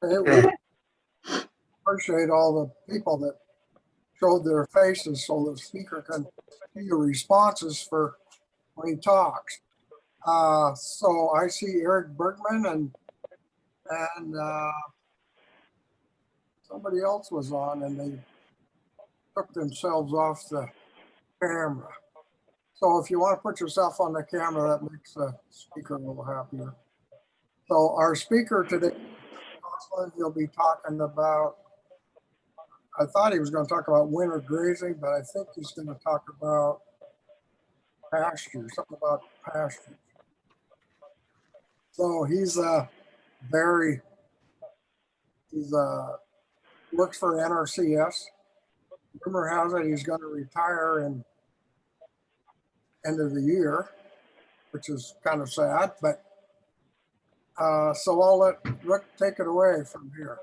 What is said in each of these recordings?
We appreciate all the people that showed their faces so the speaker can see the responses for when he talks. So I see Eric Bergman and somebody else was on and they took themselves off the camera. So if you want to put yourself on the camera, that makes the speaker a little happier. So our speaker today, he'll be talking about, I thought he was going to talk about winter grazing, but I think he's going to talk about pasture, something about pasture. So he's works for NRCS. Rumor has it he's going to retire in end of the year, which is kind of sad, but so I'll let Rick take it away from here.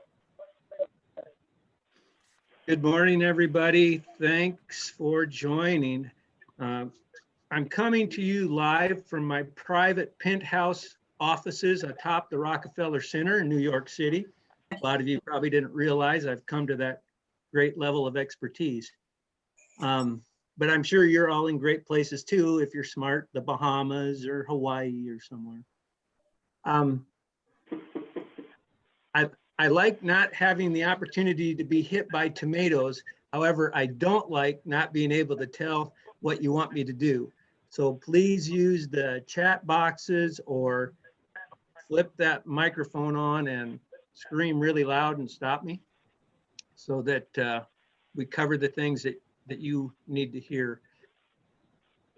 Good morning, everybody. Thanks for joining. I'm coming to you live from my private penthouse offices atop the Rockefeller Center in New York City. A lot of you probably didn't realize I've come to that great level of expertise. But I'm sure you're all in great places too, if you're smart, the Bahamas or Hawaii or somewhere. I like not having the opportunity to be hit by tomatoes. However, I don't like not being able to tell what you want me to do. So please use the chat boxes or flip that microphone on and scream really loud and stop me so that we cover the things that you need to hear.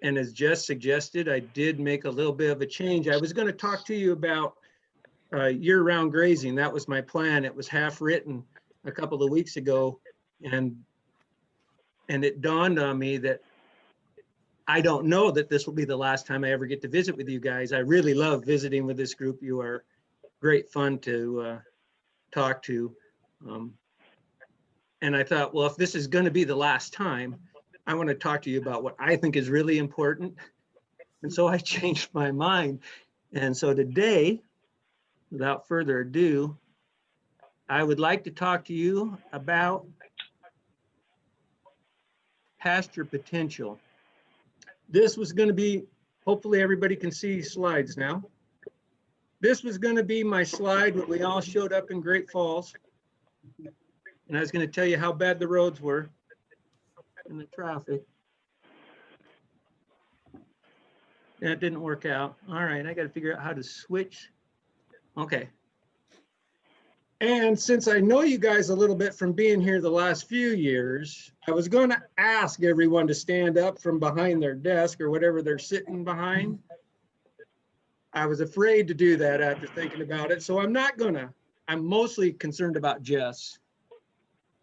And as Jess suggested, I did make a little bit of a change. I was going to talk to you about year-round grazing. That was my plan. It was half written a couple of weeks ago, and it dawned on me that I don't know that this will be the last time I ever get to visit with you guys. I really love visiting with this group. You are great fun to talk to. And I thought, well, if this is going to be the last time, I want to talk to you about what I think is really important. And so I changed my mind. And so today, without further ado, I would like to talk to you about pasture potential. This was going to be, hopefully everybody can see slides now. This was going to be my slide when we all showed up in Great Falls. And I was going to tell you how bad the roads were and the traffic. That didn't work out. All right, I got to figure out how to switch. Okay. And since I know you guys a little bit from being here the last few years, I was going to ask everyone to stand up from behind their desk or whatever they're sitting behind. I was afraid to do that after thinking about it, so I'm not gonna. I'm mostly concerned about Jess,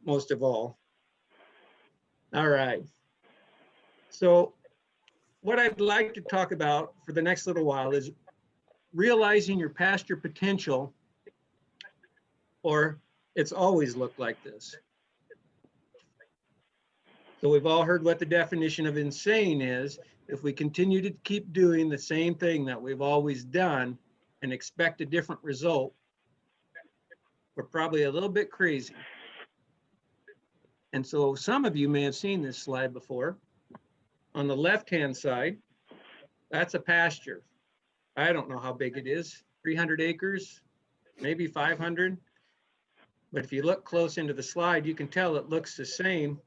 most of all. All right. So what I'd like to talk about for the next little while is realizing your pasture potential, or it's always looked like this. So we've all heard what the definition of insane is. If we continue to keep doing the same thing that we've always done and expect a different result, we're probably a little bit crazy. And so some of you may have seen this slide before. On the left-hand side, that's a pasture. I don't know how big it is, 300 acres, maybe 500. But if you look close into the slide, you can tell it looks the same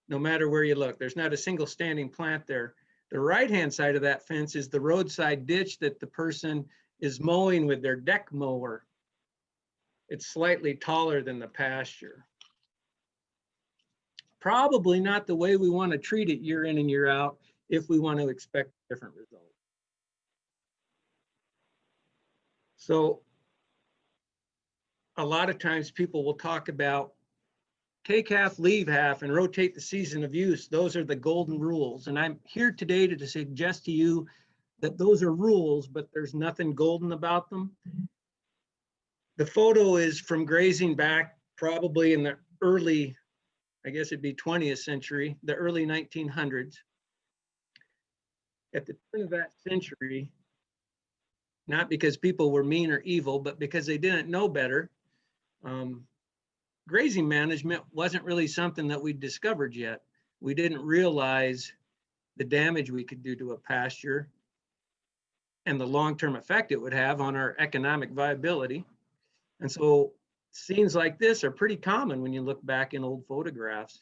no matter where you look. There's not a single standing plant there. The right-hand side of that fence is the roadside ditch that the person is mowing with their deck mower. It's slightly taller than the pasture. Probably not the way we want to treat it year in and year out if we want to expect a different result. So a lot of times people will talk about take half, leave half, and rotate the season of use. Those are the golden rules. And I'm here today to suggest to you that those are rules, but there's nothing golden about them. The photo is from grazing back probably in the early, I guess it'd be 20th century, the early 1900s. At the turn of that century, not because people were mean or evil, but because they didn't know better. Grazing management wasn't really something that we discovered yet. We didn't realize the damage we could do to a pasture and the long-term effect it would have on our economic viability. And so scenes like this are pretty common when you look back in old photographs.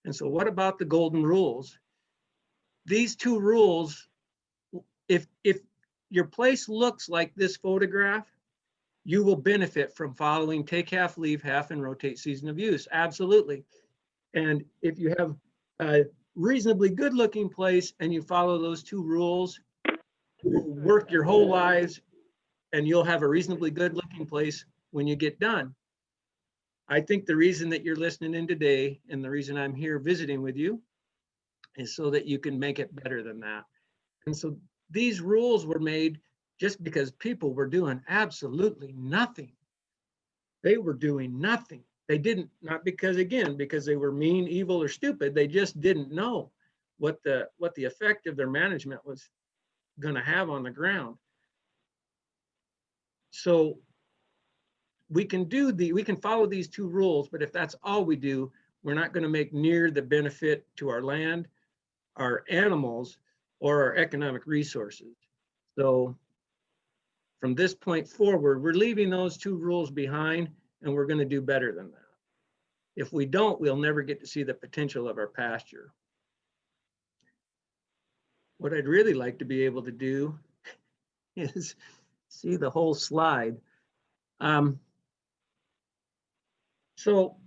And so what about the golden rules? These two rules, if your place looks like this photograph, you will benefit from following take half, leave half, and rotate season of use. Absolutely. And if you have a reasonably good looking place and you follow those two rules, you'll work your whole lives and you'll have a reasonably good looking place when you get done. I think the reason that you're listening in today and the reason I'm here visiting with you is so that you can make it better than that. And so these rules were made just because people were doing absolutely nothing. They were doing nothing. They didn't, not because, again, because they were mean, evil, or stupid. They just didn't know what the effect of their management was going to have on the ground. So we can follow these two rules, but if that's all we do, we're not going to make near the benefit to our land, our animals, or our economic resources. So from this point forward, we're leaving those two rules behind and we're going to do better than that. If we don't, we'll never get to see the potential of our pasture. What I'd really like to be able to do is see the whole slide. So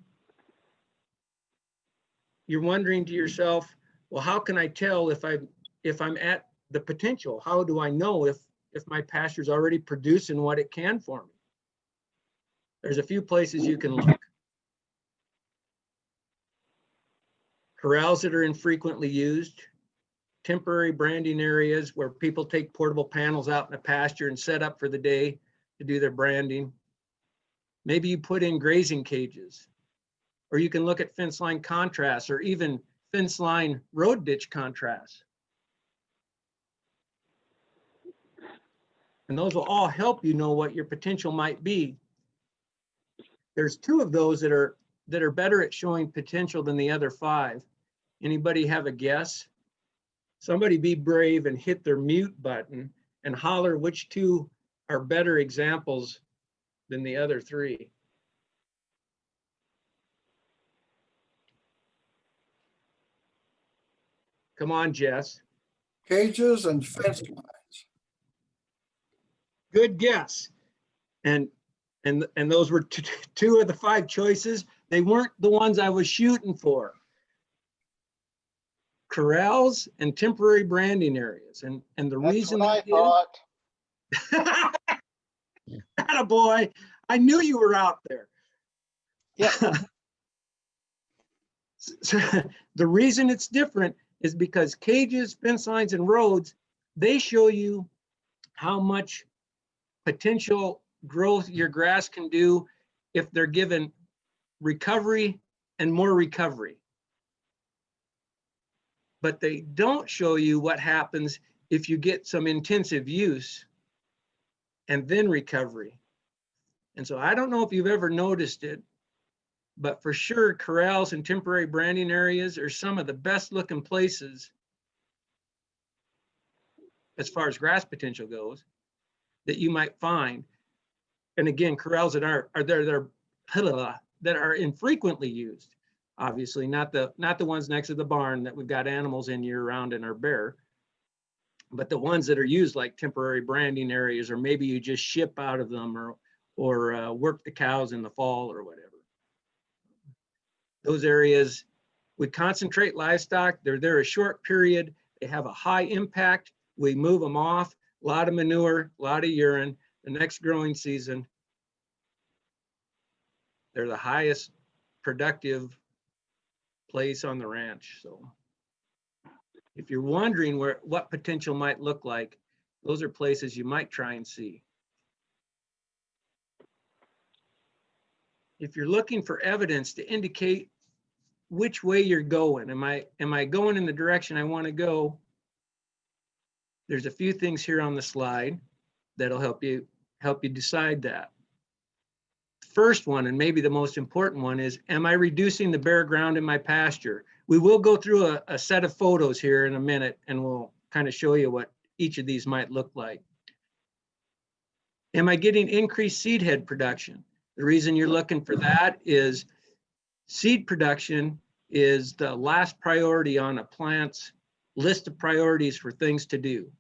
you're wondering to yourself, well, how can I tell if I'm at the potential? How do I know if my pasture's already producing what it can for me? There's a few places you can look. Corrals that are infrequently used, temporary branding areas where people take portable panels out in the pasture and set up for the day to do their branding. Maybe you put in grazing cages, or you can look at fence line contrasts or even fence line road ditch contrasts. And those will all help you know what your potential might be. There's two of those that are better at showing potential than the other five. Anybody have a guess? Somebody be brave and hit their mute button and holler which two are better examples than the other three. Come on, Jess. Cages and fence lines. Good guess. And those were two of the five choices. They weren't the ones I was shooting for. Corrals and temporary branding areas. And the That's reason what I thought. Attaboy, I knew you were out there. Yeah. So the reason it's different is because cages, fence lines, and roads, they show you how much potential growth your grass can do if they're given recovery and more recovery. But they don't show you what happens if you get some intensive use and then recovery. And so I don't know if you've ever noticed it, but for sure, corrals and temporary branding areas are some of the best looking places as far as grass potential goes that you might find. And again, corrals that are infrequently used. Obviously, not the ones next to the barn that we've got animals in year round and are bare, but the ones that are used like temporary branding areas, or maybe you just ship out of them or work the cows in the fall or whatever. Those areas would concentrate livestock. They're there a short period. They have a high impact. We move them off, a lot of manure, a lot of urine. The next growing season, they're the highest productive place on the ranch. So if you're wondering what potential might look like, those are places you might try and see. If you're looking for evidence to indicate which way you're going, am I going in the direction I want to go? There's a few things here on the slide. that'll help you decide that. First one, and maybe the most important one, is, am I reducing the bare ground in my pasture? We will go through a set of photos here in a minute, and we'll kind of show you what each of these might look like. Am I getting increased seed head production? The reason you're looking for that is seed production is the last priority on a plant's list of priorities for things to do.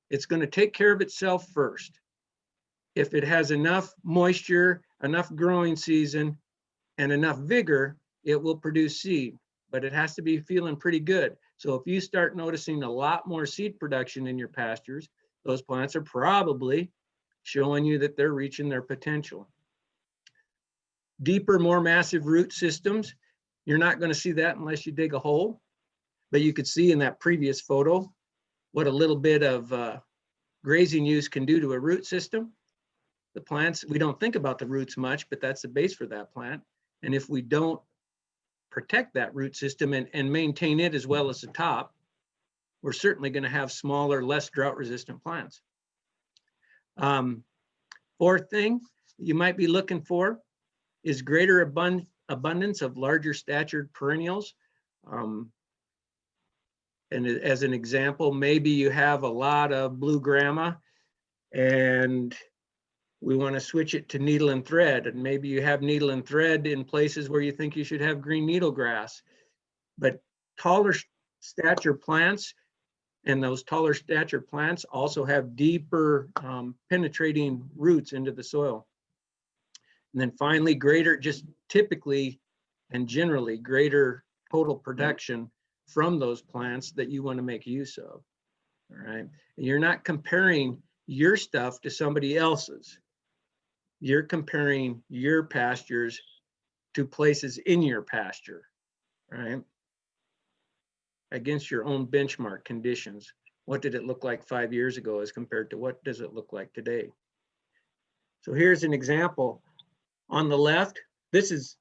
It's going to take care of itself first. If it has enough moisture, enough growing season, and enough vigor, it will produce seed, but it has to be feeling pretty good. So if you start noticing a lot more seed production in your pastures, those plants are probably showing you that they're reaching their potential. Deeper, more massive root systems, you're not going to see that unless you dig a hole, but you could see in that previous photo what a little bit of grazing use can do to a root system. The plants, we don't think about the roots much, but that's the base for that plant. And if we don't protect that root system and maintain it as well as the top, we're certainly going to have smaller, less drought resistant plants. Fourth thing you might be looking for is greater abundance of larger statured perennials. And as an example, maybe you have a lot of blue grama and we want to switch it to needle and thread, and maybe you have needle and thread in places where you think you should have green needle grass. But taller stature plants, and those taller stature plants also have deeper penetrating roots into the soil. And then finally, greater, just typically and generally greater total production from those plants that you want to make use of. All right. And you're not comparing your stuff to somebody else's. You're comparing your pastures to places in your pasture, right? Against your own benchmark conditions. What did it look like 5 years ago as compared to what does it look like today? So here's an example. On the left, this is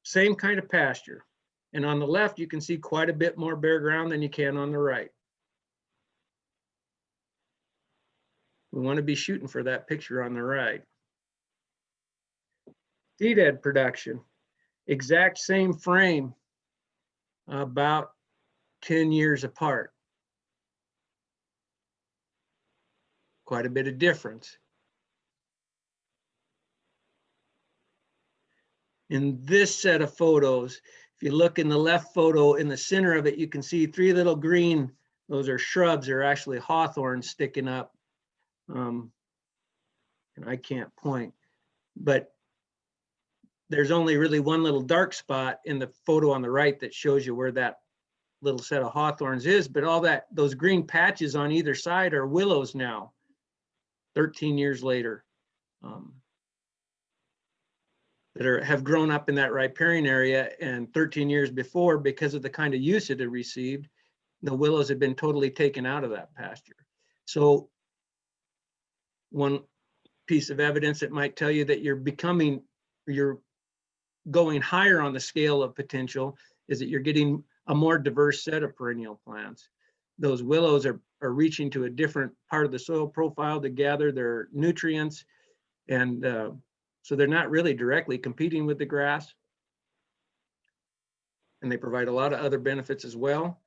same kind of pasture. And on the left, you can see quite a bit more bare ground than you can on the right. We want to be shooting for that picture on the right. Seed head production, exact same frame, about 10 years apart. Quite a bit of difference. In this set of photos, if you look in the left photo, in the center of it, you can see 3 little green, those are shrubs, are actually hawthorns sticking up. And I can't point, but there's only really one little dark spot in the photo on the right that shows you where that little set of hawthorns is, but all that, those green patches on either side are willows now, 13 years later, that have grown up in that riparian area. And 13 years before, because of the kind of use it had received, the willows had been totally taken out of that pasture. So one piece of evidence that might tell you that you're going higher on the scale of potential is that you're getting a more diverse set of perennial plants. Those willows are reaching to a different part of the soil profile to gather their nutrients. And so they're not really directly competing with the grass. And they provide a lot of other benefits as well.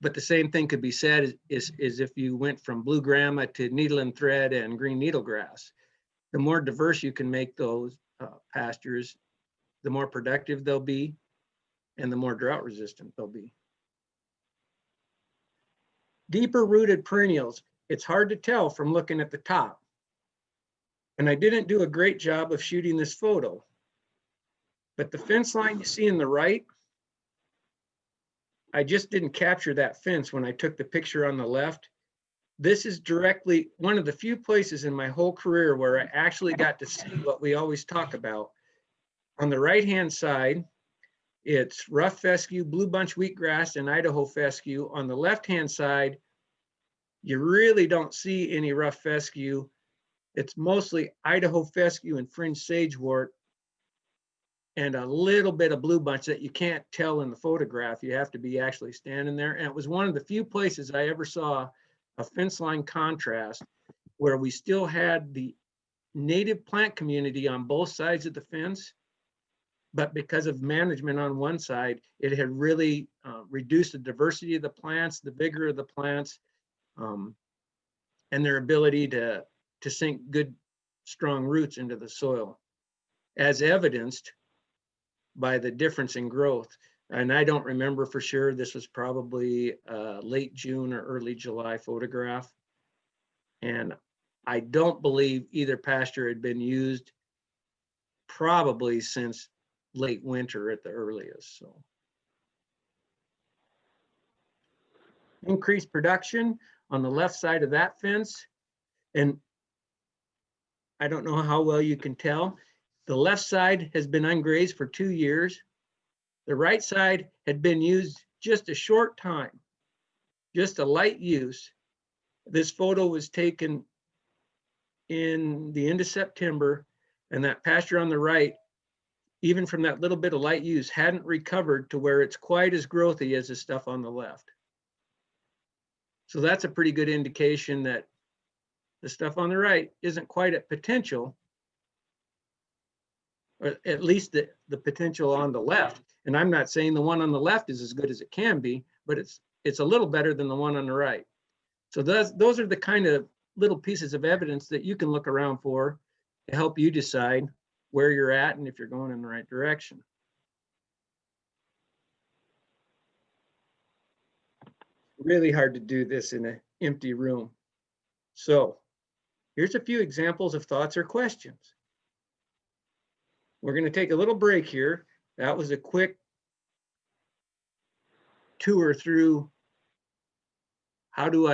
But the same thing could be said is if you went from blue grama to needle and thread and green needle grass. The more diverse you can make those pastures, the more productive they'll be and the more drought resistant they'll be. Deeper rooted perennials, it's hard to tell from looking at the top. And I didn't do a great job of shooting this photo, but the fence line you see in the right, I just didn't capture that fence when I took the picture on the left. This is directly one of the few places in my whole career where I actually got to see what we always talk about. On the right-hand side, it's rough fescue, blue bunch wheatgrass, and Idaho fescue. On the left-hand side, you really don't see any rough fescue. It's mostly Idaho fescue and fringe sagewort and a little bit of blue bunch that you can't tell in the photograph. You have to be actually standing there. And it was one of the few places I ever saw a fence line contrast where we still had the native plant community on both sides of the fence, but because of management on one side, it had really reduced the diversity of the plants, the vigor of the plants, and their ability to sink good, strong roots into the soil, as evidenced by the difference in growth. And I don't remember for sure, this was probably late June or early July photograph. And I don't believe either pasture had been used probably since late winter at the earliest. So increased production on the left side of that fence. And I don't know how well you can tell, the left side has been ungrazed for 2 years. The right side had been used just a short time, just a light use. This photo was taken in the end of September, and that pasture on the right, even from that little bit of light use, hadn't recovered to where it's quite as growthy as the stuff on the left. So that's a pretty good indication that the stuff on the right isn't quite at potential, or at least the potential on the left. And I'm not saying the one on the left is as good as it can be, but it's a little better than the one on the right. So those are the kind of little pieces of evidence that you can look around for to help you decide where you're at and if you're going in the right direction. Really hard to do this in an empty room. So here's a few examples of thoughts or questions. We're going to take a little break here. That was a quick tour through how do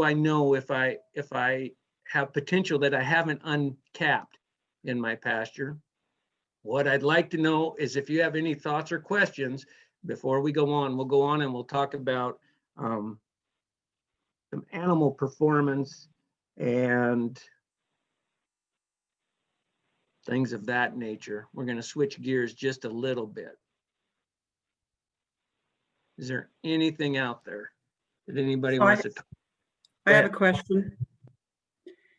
I know if I have potential that I haven't uncapped in my pasture. What I'd like to know is if you have any thoughts or questions before we go on. We'll go on and we'll talk about some animal performance and things of that nature. We're going to switch gears just a little bit. Is there anything out there that anybody wants to talk? I have a question.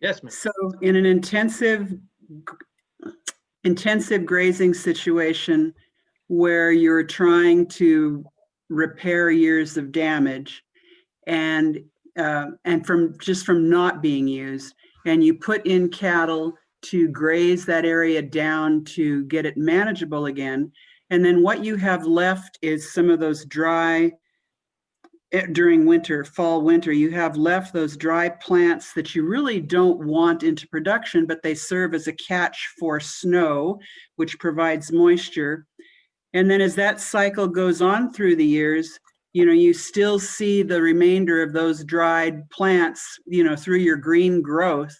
Yes, ma'am. So in an intensive grazing situation where you're trying to repair years of damage and from not being used, and you put in cattle to graze that area down to get it manageable again, and then what you have left is some of those dry, during winter, fall, winter, you have left those dry plants that you really don't want into production, but they serve as a catch for snow, which provides moisture. And then as that cycle goes on through the years, you still see the remainder of those dried plants, through your green growth.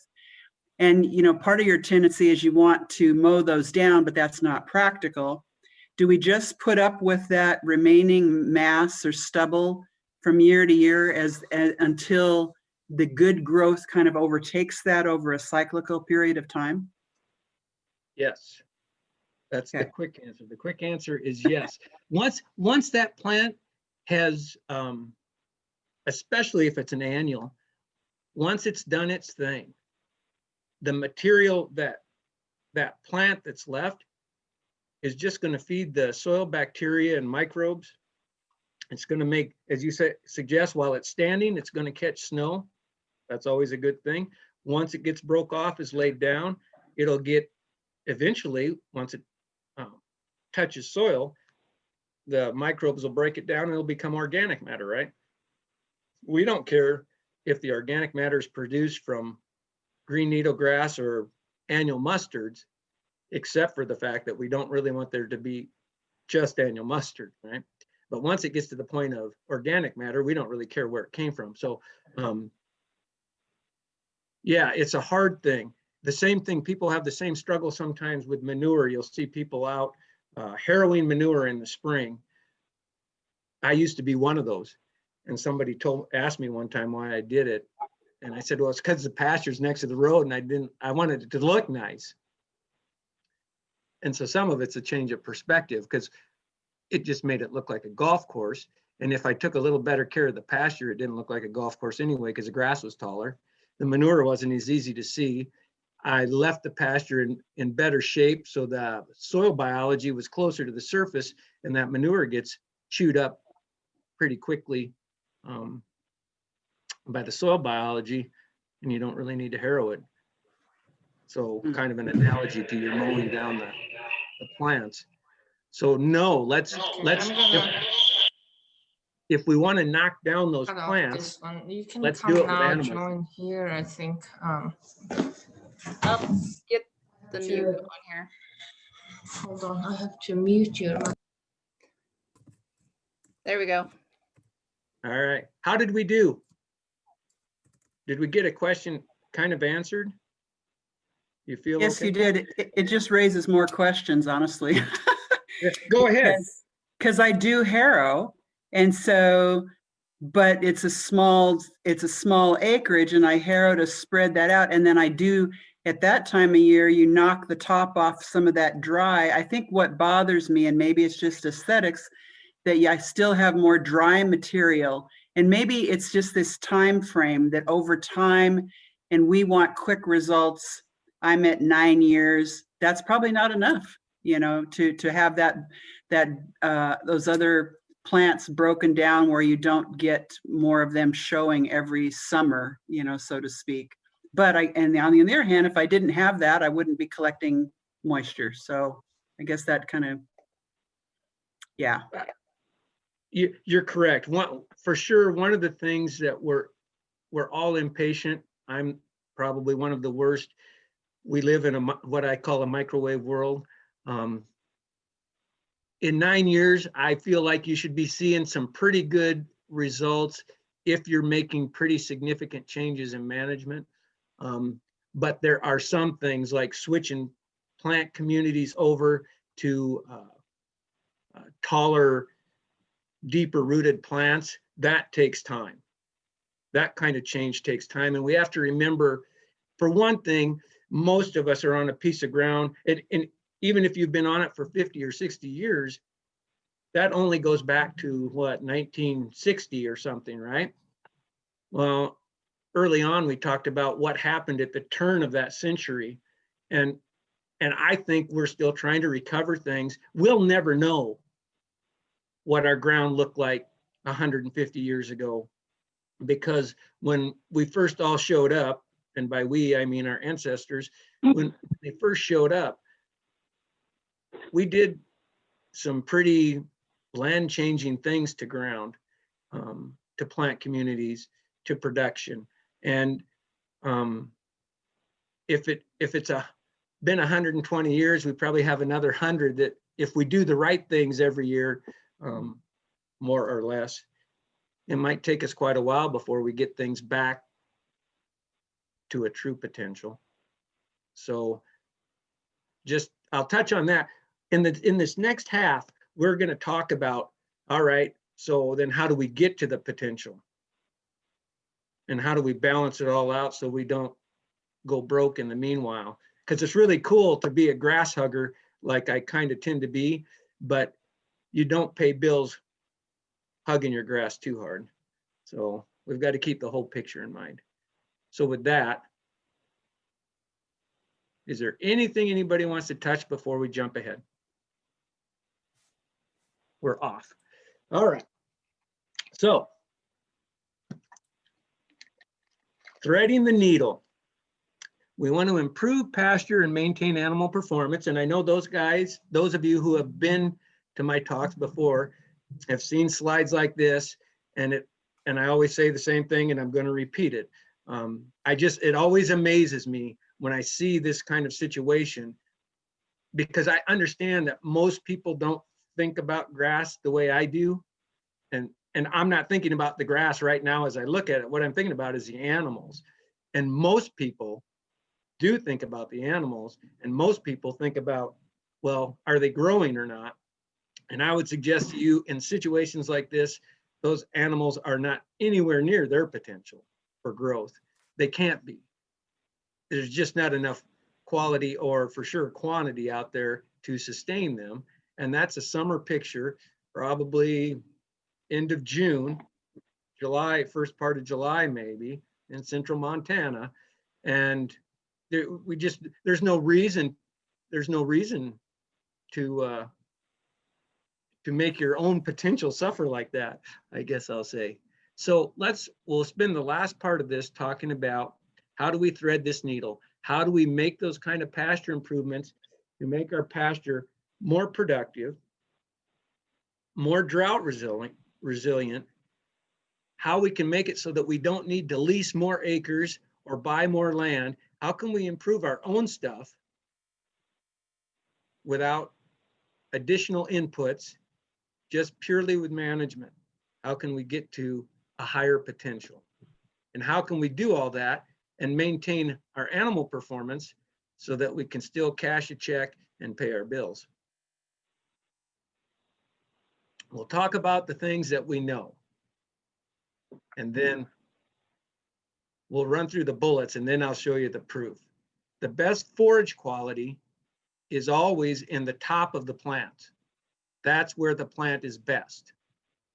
And, part of your tendency is you want to mow those down, but that's not practical. Do we just put up with that remaining mass or stubble from year to year until the good growth kind of overtakes that over a cyclical period of time? Yes, that's the quick answer. The quick answer is yes. Once that plant has, especially if it's an annual, once it's done its thing, the material that plant that's left is just going to feed the soil bacteria and microbes. It's going to make, as you suggest, while it's standing, it's going to catch snow. That's always a good thing. Once it gets broke off, is laid down, it'll get, eventually, once it touches soil, the microbes will break it down and it'll become organic matter, right? We don't care if the organic matter is produced from green needle grass or annual mustards, except for the fact that we don't really want there to be just annual mustard, right? But once it gets to the point of organic matter, we don't really care where it came from. So yeah, it's a hard thing. The same thing, people have the same struggle sometimes with manure. You'll see people out harrowing manure in the spring. I used to be one of those. And somebody asked me one time why I did it. And I said, well, it's because the pasture's next to the road and I wanted it to look nice. And so some of it's a change of perspective because it just made it look like a golf course. And if I took a little better care of the pasture, it didn't look like a golf course anyway because the grass was taller. The manure wasn't as easy to see. I left the pasture in better shape, so the soil biology was closer to the surface, and that manure gets chewed up pretty quickly by the soil biology, and you don't really need to harrow it. So kind of an analogy to your mowing down the plants. So no, if we want to knock down those plants, this one. You can let's come do it with now animals. join here, I think. I'll get the mute Sure. on here. Hold on, I have to mute your mic. There we go. All right. How did we do? Did we get a question kind of answered? You feel Yes, okay? you did. It just raises more questions, honestly. Go ahead. Because I do harrow, and so, but it's a small acreage, and I harrow to spread that out, and then I do at that time of year, you knock the top off some of that dry. I think what bothers me, and maybe it's just aesthetics, that I still have more dry material, and maybe it's just this time frame that over time, and we want quick results. I'm at 9 years. That's probably not enough, you know, to have those other plants broken down where you don't get more of them showing every summer, you know, so to speak. But on the other hand, if I didn't have that, I wouldn't be collecting moisture. So I guess that kind of, yeah. You're correct. For sure, one of the things that we're all impatient. I'm probably one of the worst. We live in what I call a microwave world. In 9 years, I feel like you should be seeing some pretty good results if you're making pretty significant changes in management. But there are some things like switching plant communities over to taller, deeper rooted plants. That takes time. That kind of change takes time. And we have to remember, for one thing, most of us are on a piece of ground, and even if you've been on it for 50 or 60 years, that only goes back to what, 1960 or something, right? Well, early on, we talked about what happened at the turn of that century. And I think we're still trying to recover things. We'll never know what our ground looked like 150 years ago, because when we first all showed up, and by we, I mean our ancestors, when they first showed up, we did some pretty land changing things to ground, to plant communities, to production. And if it's been 120 years, we probably have another 100 that if we do the right things every year, more or less, it might take us quite a while before we get things back to a true potential. So I'll touch on that. In this next half, we're going to talk about, all right, so then how do we get to the potential? And how do we balance it all out so we don't go broke in the meanwhile? Because it's really cool to be a grass hugger, like I kind of tend to be, but you don't pay bills hugging your grass too hard. So we've got to keep the whole picture in mind. So with that, is there anything anybody wants to touch before we jump ahead? We're off. All right. So threading the needle. We want to improve pasture and maintain animal performance. And I know those guys, those of you who have been to my talks before, have seen slides like this, and I always say the same thing, and I'm going to repeat it. It always amazes me when I see this kind of situation, because I understand that most people don't think about grass the way I do. And I'm not thinking about the grass right now as I look at it. What I'm thinking about is the animals. And most people do think about the animals, and most people think about, well, are they growing or not? And I would suggest to you, in situations like this, those animals are not anywhere near their potential for growth. They can't be. There's just not enough quality, or for sure quantity, out there to sustain them. And that's a summer picture, probably end of June, July, first part of July maybe, in central Montana. And there's no reason to make your own potential suffer like that, I guess I'll say. So we'll spend the last part of this talking about how do we thread this needle? How do we make those kind of pasture improvements to make our pasture more productive, more drought resilient, how we can make it so that we don't need to lease more acres or buy more land. How can we improve our own stuff without additional inputs, just purely with management? How can we get to a higher potential? And how can we do all that and maintain our animal performance so that we can still cash a check and pay our bills? We'll talk about the things that we know. And then we'll run through the bullets, and then I'll show you the proof. The best forage quality is always in the top of the plant. That's where the plant is best.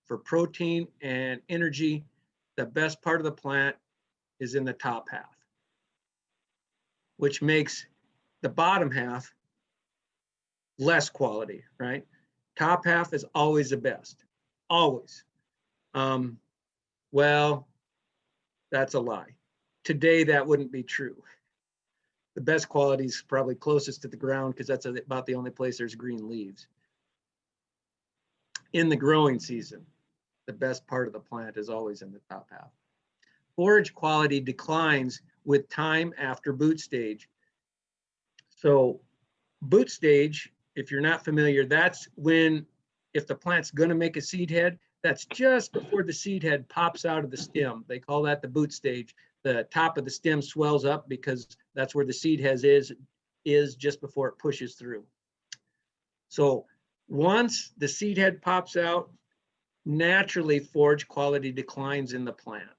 For protein and energy, the best part of the plant is in the top half, which makes the bottom half less quality, right? Top half is always the best, always. Well, that's a lie. Today, that wouldn't be true. The best quality is probably closest to the ground because that's about the only place there's green leaves. In the growing season, the best part of the plant is always in the top half. Forage quality declines with time after boot stage. So boot stage, if you're not familiar, that's when, if the plant's gonna make a seed head, that's just before the seed head pops out of the stem. They call that the boot stage. The top of the stem swells up because that's where the seed head is just before it pushes through. So once the seed head pops out, naturally forage quality declines in the plant.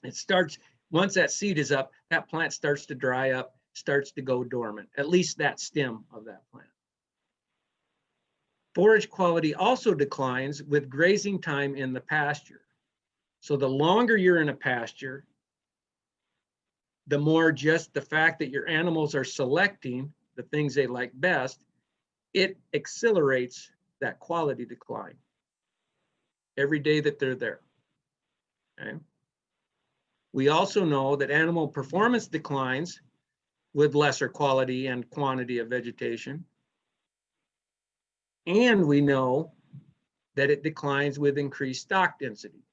It starts, once that seed is up, that plant starts to dry up, starts to go dormant, at least that stem of that plant. Forage quality also declines with grazing time in the pasture. So the longer you're in a pasture, the more just the fact that your animals are selecting the things they like best, it accelerates that quality decline every day that they're there. Okay. We also know that animal performance declines with lesser quality and quantity of vegetation. And we know that it declines with increased stock density.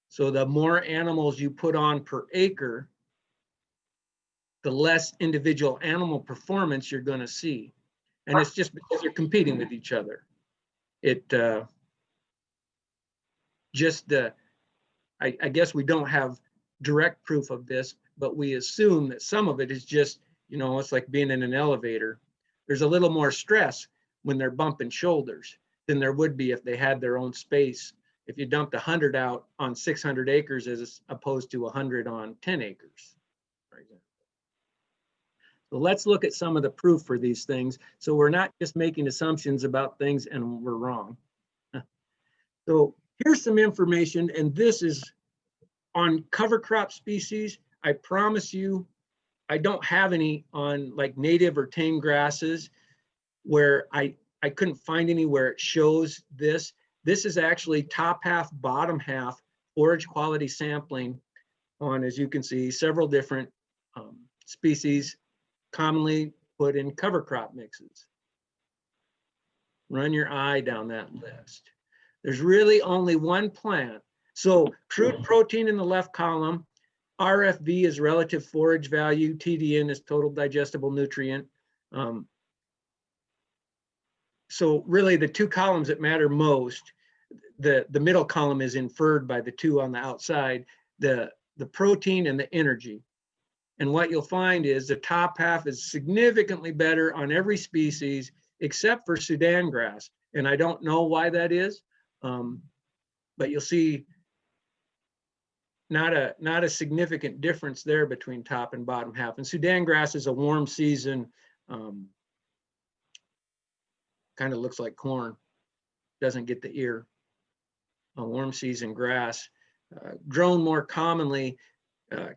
So the more animals you put on per acre, the less individual animal performance you're going to see. And it's just because they're competing with each other. I guess we don't have direct proof of this, but we assume that some of it is just, it's like being in an elevator. There's a little more stress when they're bumping shoulders than there would be if they had their own space. If you dumped 100 out on 600 acres as opposed to 100 on 10 acres, for example. So let's look at some of the proof for these things. So we're not just making assumptions about things and we're wrong. So here's some information, and this is on cover crop species. I promise you, I don't have any on like native or tame grasses where I couldn't find anywhere it shows this. This is actually top half, bottom half forage quality sampling on, as you can see, several different species commonly put in cover crop mixes. Run your eye down that list. There's really only one plant. So crude protein in the left column, RFV is relative forage value, TDN is total digestible nutrient. So really the two columns that matter most, the middle column is inferred by the two on the outside, the protein and the energy. And what you'll find is the top half is significantly better on every species except for Sudan grass. And I don't know why that is, but you'll see not a significant difference there between top and bottom half. And Sudan grass is a warm season, kind of looks like corn, doesn't get the ear. A warm season grass, grown more commonly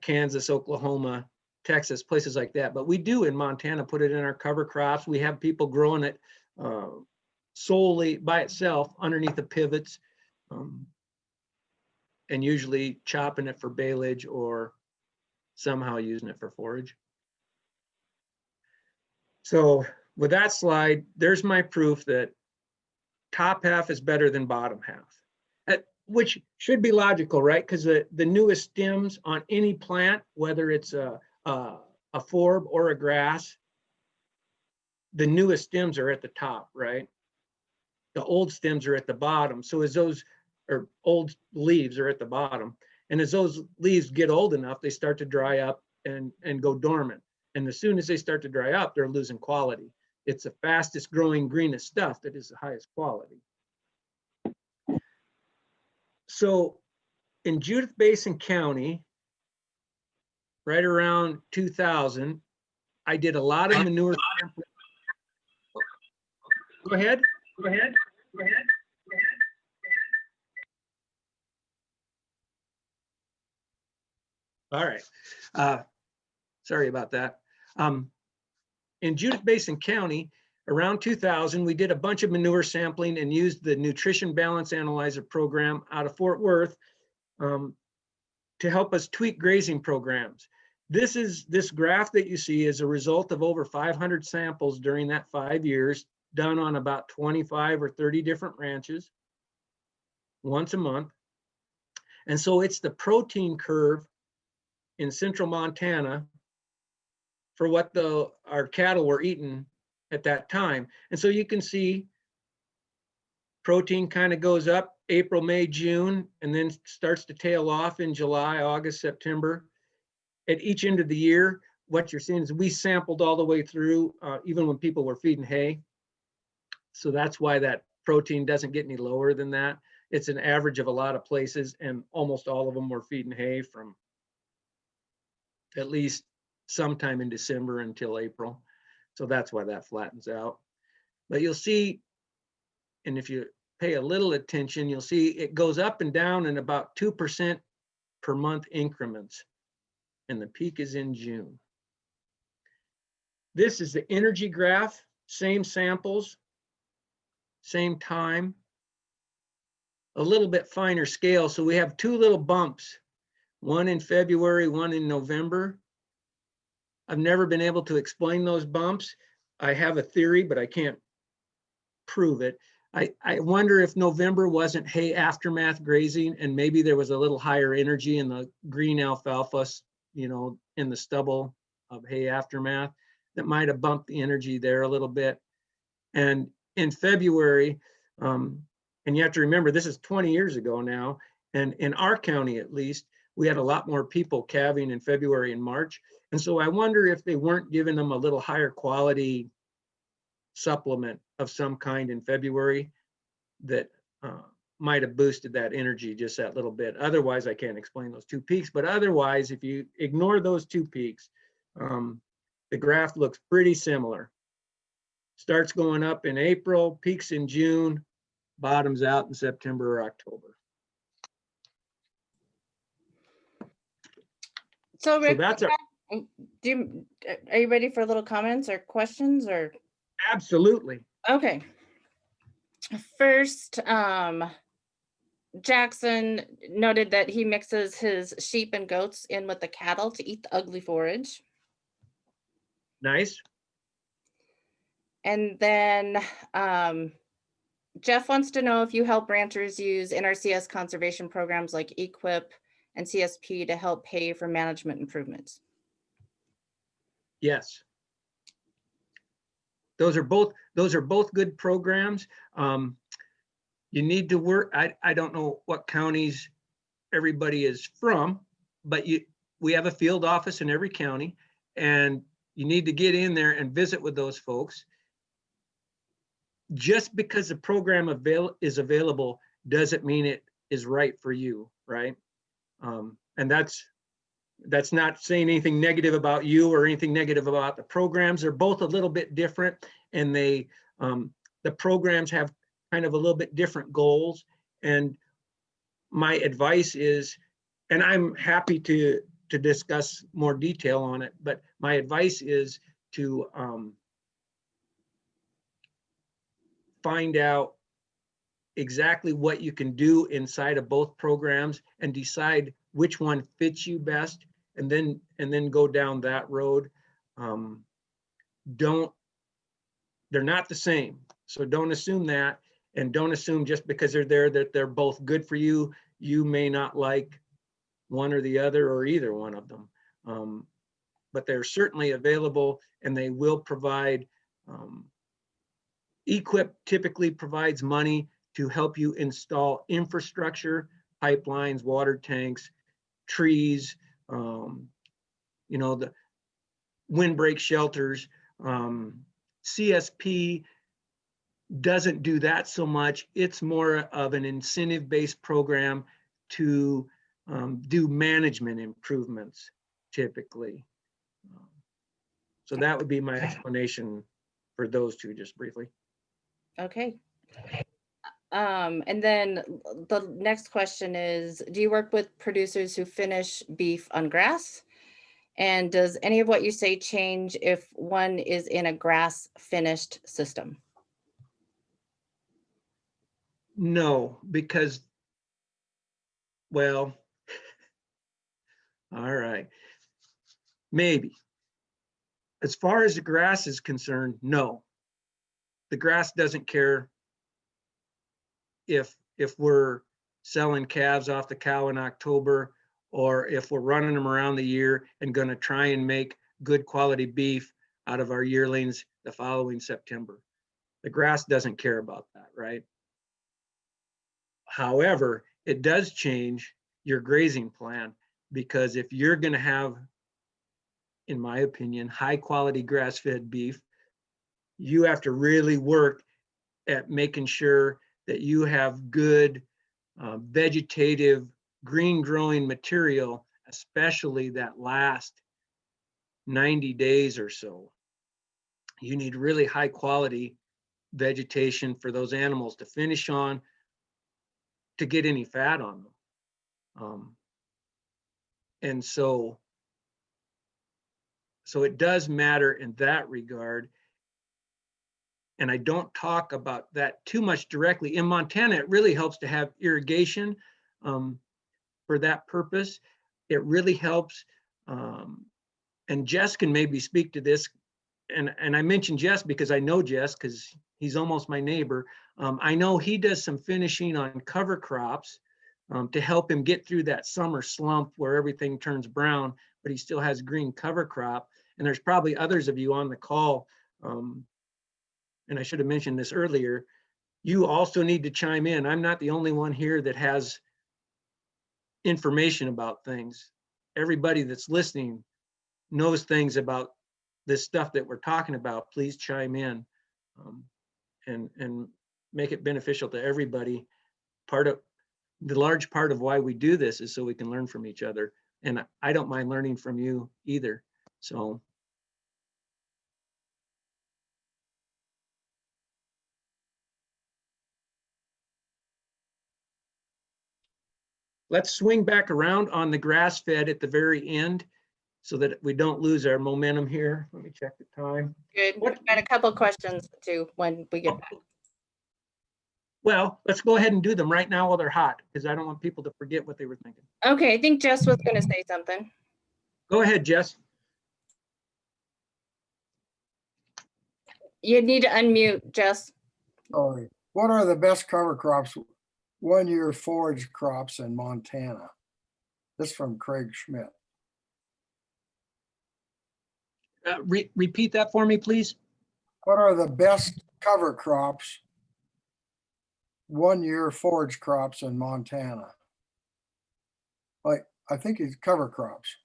Kansas, Oklahoma, Texas, places like that. But we do in Montana put it in our cover crops. We have people growing it solely by itself underneath the pivots, and usually chopping it for baleage or somehow using it for forage. So with that slide, there's my proof that top half is better than bottom half, which should be logical, right? Because the newest stems on any plant, whether it's a forb or a grass, the newest stems are at the top, right? The old stems are at the bottom. So as those, or old leaves are at the bottom. And as those leaves get old enough, they start to dry up and go dormant. And as soon as they start to dry up, they're losing quality. It's the fastest growing greenest stuff that is the highest quality. So in Judith Basin County, right around 2000, I did a lot of manure sampling. Go ahead. All right. Sorry about that. In Judith Basin County, around 2000, we did a bunch of manure sampling and used the Nutrition Balance Analyzer program out of Fort Worth to help us tweak grazing programs. This graph that you see is a result of over 500 samples during that 5 years, done on about 25 or 30 different ranches once a month. And so it's the protein curve in central Montana for what our cattle were eating at that time. And so you can see protein kind of goes up April, May, June, and then starts to tail off in July, August, September. At each end of the year, what you're seeing is we sampled all the way through, even when people were feeding hay. So that's why that protein doesn't get any lower than that. It's an average of a lot of places, and almost all of them were feeding hay from at least sometime in December until April. So that's why that flattens out. But you'll see, and if you pay a little attention, you'll see it goes up and down in about 2% per month increments. And the peak is in June. This is the energy graph, same samples, same time, a little bit finer scale. So we have two little bumps, one in February, one in November. I've never been able to explain those bumps. I have a theory, but I can't prove it. I wonder if November wasn't hay aftermath grazing, and maybe there was a little higher energy in the green alfalfa, in the stubble of hay aftermath that might have bumped the energy there a little bit. And in February, and you have to remember, this is 20 years ago now, and in our county at least, we had a lot more people calving in February and March. And so I wonder if they weren't giving them a little higher quality supplement of some kind in February that might have boosted that energy just that little bit. Otherwise, I can't explain those two peaks. But otherwise, if you ignore those two peaks, the graph looks pretty similar. Starts going up in April, peaks in June, bottoms out in September or October. So Rick, that's our, are you ready for little comments or questions or? absolutely. Okay. First, Jackson noted that he mixes his sheep and goats in with the cattle to eat the ugly forage. Nice. And then Jeff wants to know if you help ranchers use NRCS conservation programs like EQIP and CSP to help pay for management improvements. Yes. Those are both good programs. You need to work. I don't know what counties everybody is from, but we have a field office in every county, and you need to get in there and visit with those folks. Just because the program is available doesn't mean it is right for you, right? And that's not saying anything negative about you or anything negative about the programs. They're both a little bit different, and the programs have kind of a little bit different goals. And my advice is, and I'm happy to to discuss more detail on it, but my advice is to find out exactly what you can do inside of both programs and decide which one fits you best, and then go down that road. They're not the same, so don't assume that, and don't assume just because they're there that they're both good for you. You may not like one or the other or either one of them, but they're certainly available, and they will provide. EQIP typically provides money to help you install infrastructure, pipelines, water tanks, trees, the windbreak shelters. CSP doesn't do that so much. It's more of an incentive-based program to do management improvements typically. So that would be my explanation for those two, just briefly. Okay. And then the next question is, do you work with producers who finish beef on grass? And does any of what you say change if one is in a grass finished system? No, because, well, all right, maybe. As far as the grass is concerned, no. The grass doesn't care if we're selling calves off the cow in October, or if we're running them around the year and going to try and make good quality beef out of our yearlings the following September. The grass doesn't care about that, right? However, it does change your grazing plan, because if you're going to have, in my opinion, high quality grass-fed beef, you have to really work at making sure that you have good vegetative green growing material, especially that last 90 days or so. You need really high quality vegetation for those animals to finish on, to get any fat on them. And so it does matter in that regard. And I don't talk about that too much directly. In Montana, it really helps to have irrigation for that purpose. It really helps. And Jess can maybe speak to this. And I mentioned Jess because I know Jess, because he's almost my neighbor. I know he does some finishing on cover crops to help him get through that summer slump where everything turns brown, but he still has green cover crop. And there's probably others of you on the call, and I should have mentioned this earlier, you also need to chime in. I'm not the only one here that has information about things. Everybody that's listening knows things about this stuff that we're talking about. Please chime in and make it beneficial to everybody. The large part of why we do this is so we can learn from each other. And I don't mind learning from you either. So. Let's swing back around on the grass fed at the very end so that we don't lose our momentum here. Let me check the time. Good. We've got a couple questions too when we get back. Well, let's go ahead and do them right now while they're hot, because I don't want people to forget what they were thinking. Okay, I think Jess was going to say something. Go ahead, Jess. You need to unmute, Jess. Sorry. What are the best cover crops, 1 year forage crops in Montana? This from Craig Schmidt. Repeat that for me, please. What are the best cover crops, 1 year forage crops in Montana? Like, I think it's cover crops.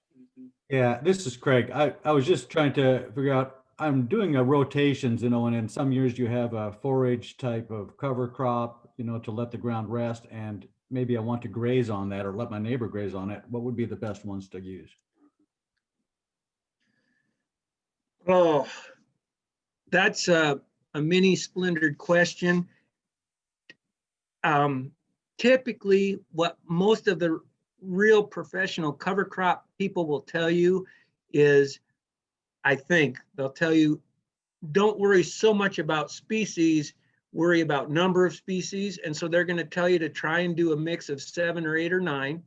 Yeah, this is Craig. I was just trying to figure out, I'm doing a rotations, and in some years you have a forage type of cover crop, to let the ground rest, and maybe I want to graze on that or let my neighbor graze on it. What would be the best ones to use? Oh, that's a mini splintered question. Typically, what most of the real professional cover crop people will tell you is, I think they'll tell you, don't worry so much about species, worry about number of species. And so they're going to tell you to try and do a mix of 7 or 8 or 9.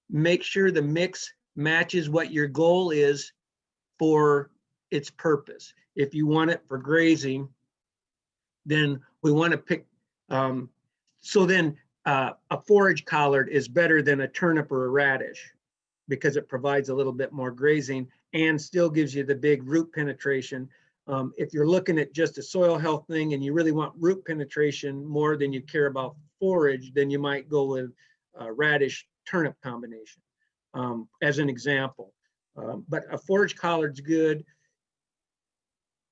Make sure the mix matches what your goal is for its purpose. If you want it for grazing, then we want to pick, so then a forage collard is better than a turnip or a radish because it provides a little bit more grazing and still gives you the big root penetration. If you're looking at just a soil health thing and you really want root penetration more than you care about forage, then you might go with a radish turnip combination, as an example. But a forage collard's good.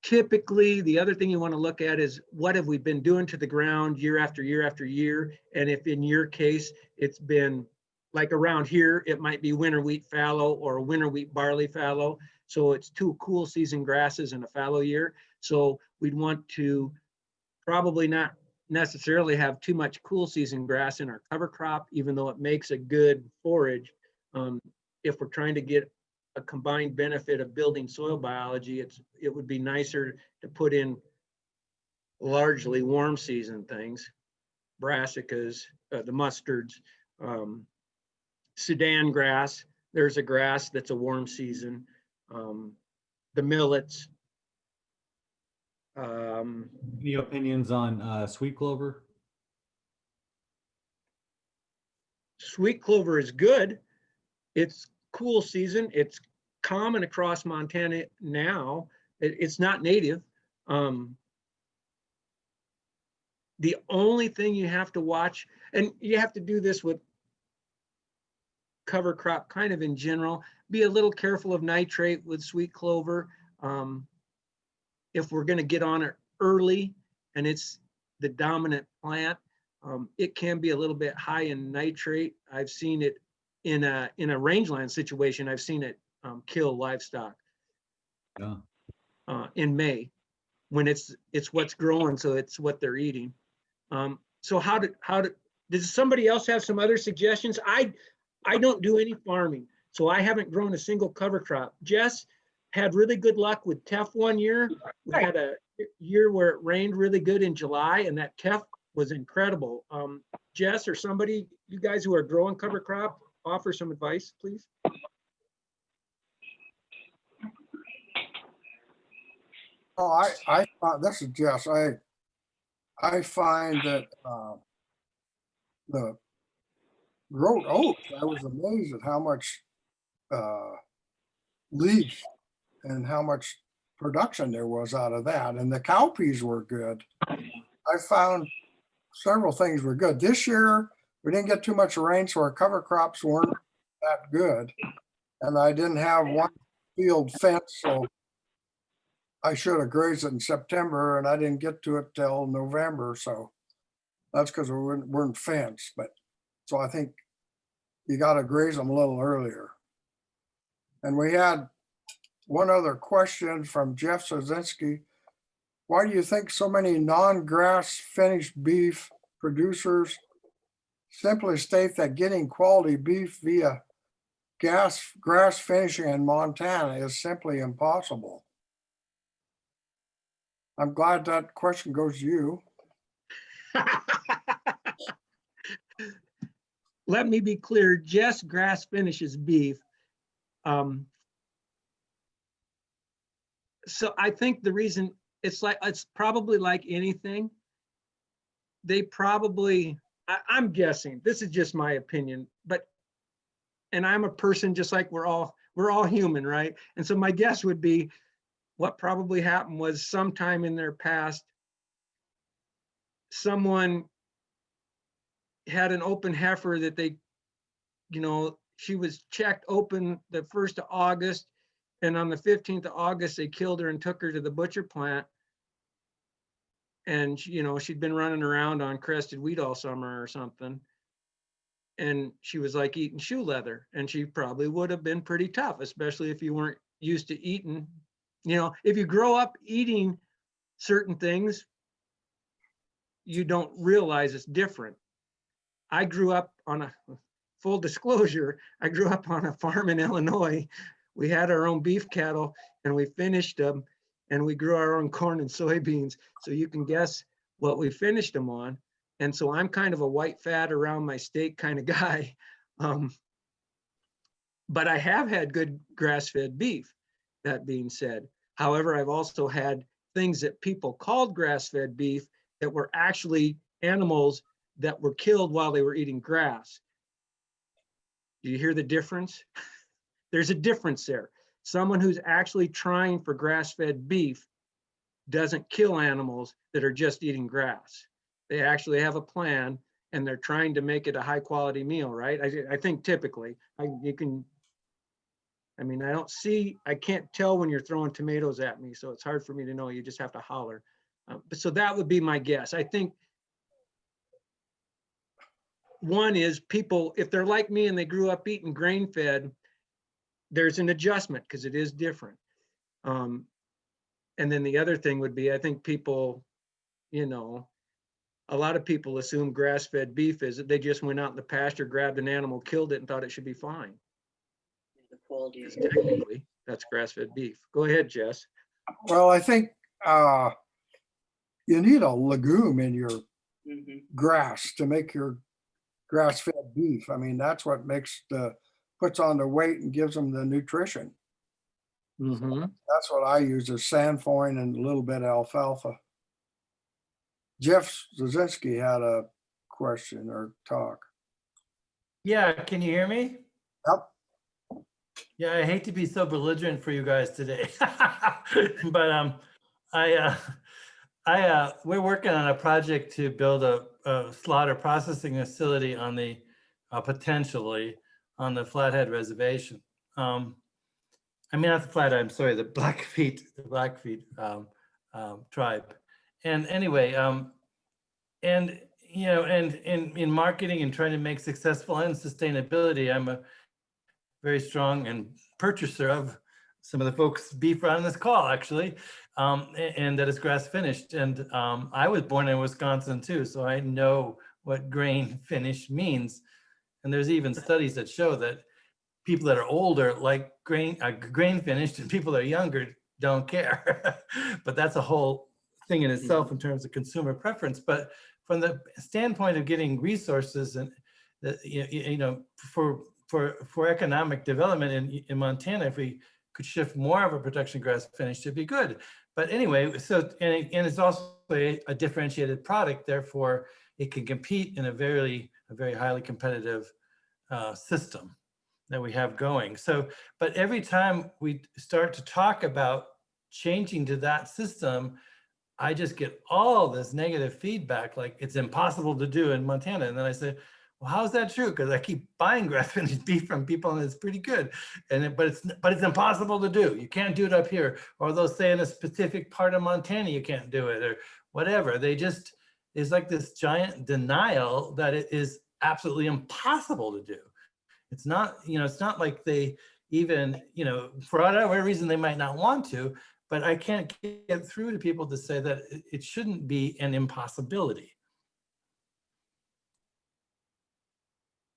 Typically, the other thing you want to look at is what have we been doing to the ground year after year after year? And if in your case, it's been like around here, it might be winter wheat fallow or winter wheat barley fallow. So it's 2 cool season grasses in a fallow year. So we'd want to probably not necessarily have too much cool season grass in our cover crop, even though it makes a good forage. If we're trying to get a combined benefit of building soil biology, it would be nicer to put in largely warm season things, brassicas, the mustards, Sudan grass. There's a grass that's a warm season, the millets. Any opinions on sweet clover? Sweet clover is good. It's cool season. It's common across Montana now. It's not native. The only thing you have to watch, and you have to do this with cover crop kind of in general, be a little careful of nitrate with sweet clover. If we're going to get on it early and it's the dominant plant, it can be a little bit high in nitrate. I've seen it in a rangeland situation. I've seen it kill livestock in May when it's what's growing, so it's what they're eating. So does somebody else have some other suggestions? I don't do any farming, so I haven't grown a single cover crop. Jess had really good luck with teff one year. We had a year where it rained really good in July, and that teff was incredible. Jess or somebody, you guys who are growing cover crop, offer some advice, please. Oh, this is Jess. I find that the road oats, I was amazed at how much leaf and how much production there was out of that. And the cowpeas were good. I found several things were good. This year, we didn't get too much rain, so our cover crops weren't that good. And I didn't have one field fence, so I should have grazed it in September, and I didn't get to it till November. So that's because we weren't fenced. But so I think you got to graze them a little earlier. And we had one other question from Jeff Sozinski. Why do you think so many non-grass finished beef producers simply state that getting quality beef via grass finishing in Montana is simply impossible? I'm glad that question goes to you. Let me be clear, Jess grass finishes beef. So I think the reason it's probably like anything. They probably, I'm guessing, this is just my opinion, and I'm a person just like we're all human, right? And so my guess would be what probably happened was sometime in their past, someone had an open heifer that they, she was checked open the 1st of August. And on the 15th of August, they killed her and took her to the butcher plant. And, she'd been running around on crested wheat all summer or something. And she was like eating shoe leather. And she probably would have been pretty tough, especially if you weren't used to eating. If you grow up eating certain things, you don't realize it's different. I grew up on full disclosure, I grew up on a farm in Illinois. We had our own beef cattle and we finished them, and we grew our own corn and soybeans. So you can guess what we finished them on. And so I'm kind of a white fat around my steak kind of guy. But I have had good grass-fed beef, that being said. However, I've also had things that people called grass-fed beef that were actually animals that were killed while they were eating grass. Do you hear the difference? There's a difference there. Someone who's actually trying for grass-fed beef doesn't kill animals that are just eating grass. They actually have a plan and they're trying to make it a high quality meal, right? I think typically, I can't tell when you're throwing tomatoes at me, so it's hard for me to know. You just have to holler. So that would be my guess. I think one is people, if they're like me and they grew up eating grain fed, there's an adjustment because it is different. And then the other thing would be, I think people, a lot of people assume grass-fed beef is that they just went out in the pasture, grabbed an animal, killed it, and thought it should be fine. Technically, that's grass-fed beef. Go ahead, Jess. Well, I think you need a legume in your grass to make your grass-fed beef. I mean, that's what puts on the weight and gives them the nutrition. Mm-hmm. That's what I use, is sandfoin and a little bit of alfalfa. Jeff Zazinski had a question or talk. Yeah, can you hear me? Yep. Yeah, I hate to be so belligerent for you guys today, but we're working on a project to build a slaughter processing facility on the potentially on the Flathead Reservation. I mean, not the Flathead. I'm sorry, the Blackfeet tribe. And anyway, and in marketing and trying to make successful and sustainability, I'm a very strong and purchaser of some of the folks' beef on this call, actually, and that is grass finished. And I was born in Wisconsin too, so I know what grain finish means. And there's even studies that show that people that are older like grain finished, and people that are younger don't care. But that's a whole thing in itself in terms of consumer preference. But from the standpoint of getting resources and for economic development in Montana, if we could shift more of a production grass finish, it'd be good. But anyway, so and it's also a differentiated product, therefore it can compete in a very highly competitive system that we have going. So, but every time we start to talk about changing to that system, I just get all this negative feedback, like it's impossible to do in Montana. And then I say, well, how is that true? Because I keep buying grass-finished beef from people and it's pretty good. But it's impossible to do. You can't do it up here. Or they'll say in a specific part of Montana, you can't do it or whatever. It's like this giant denial that it is absolutely impossible to do. It's not, it's not like they even, for whatever reason, they might not want to, but I can't get through to people to say that it shouldn't be an impossibility.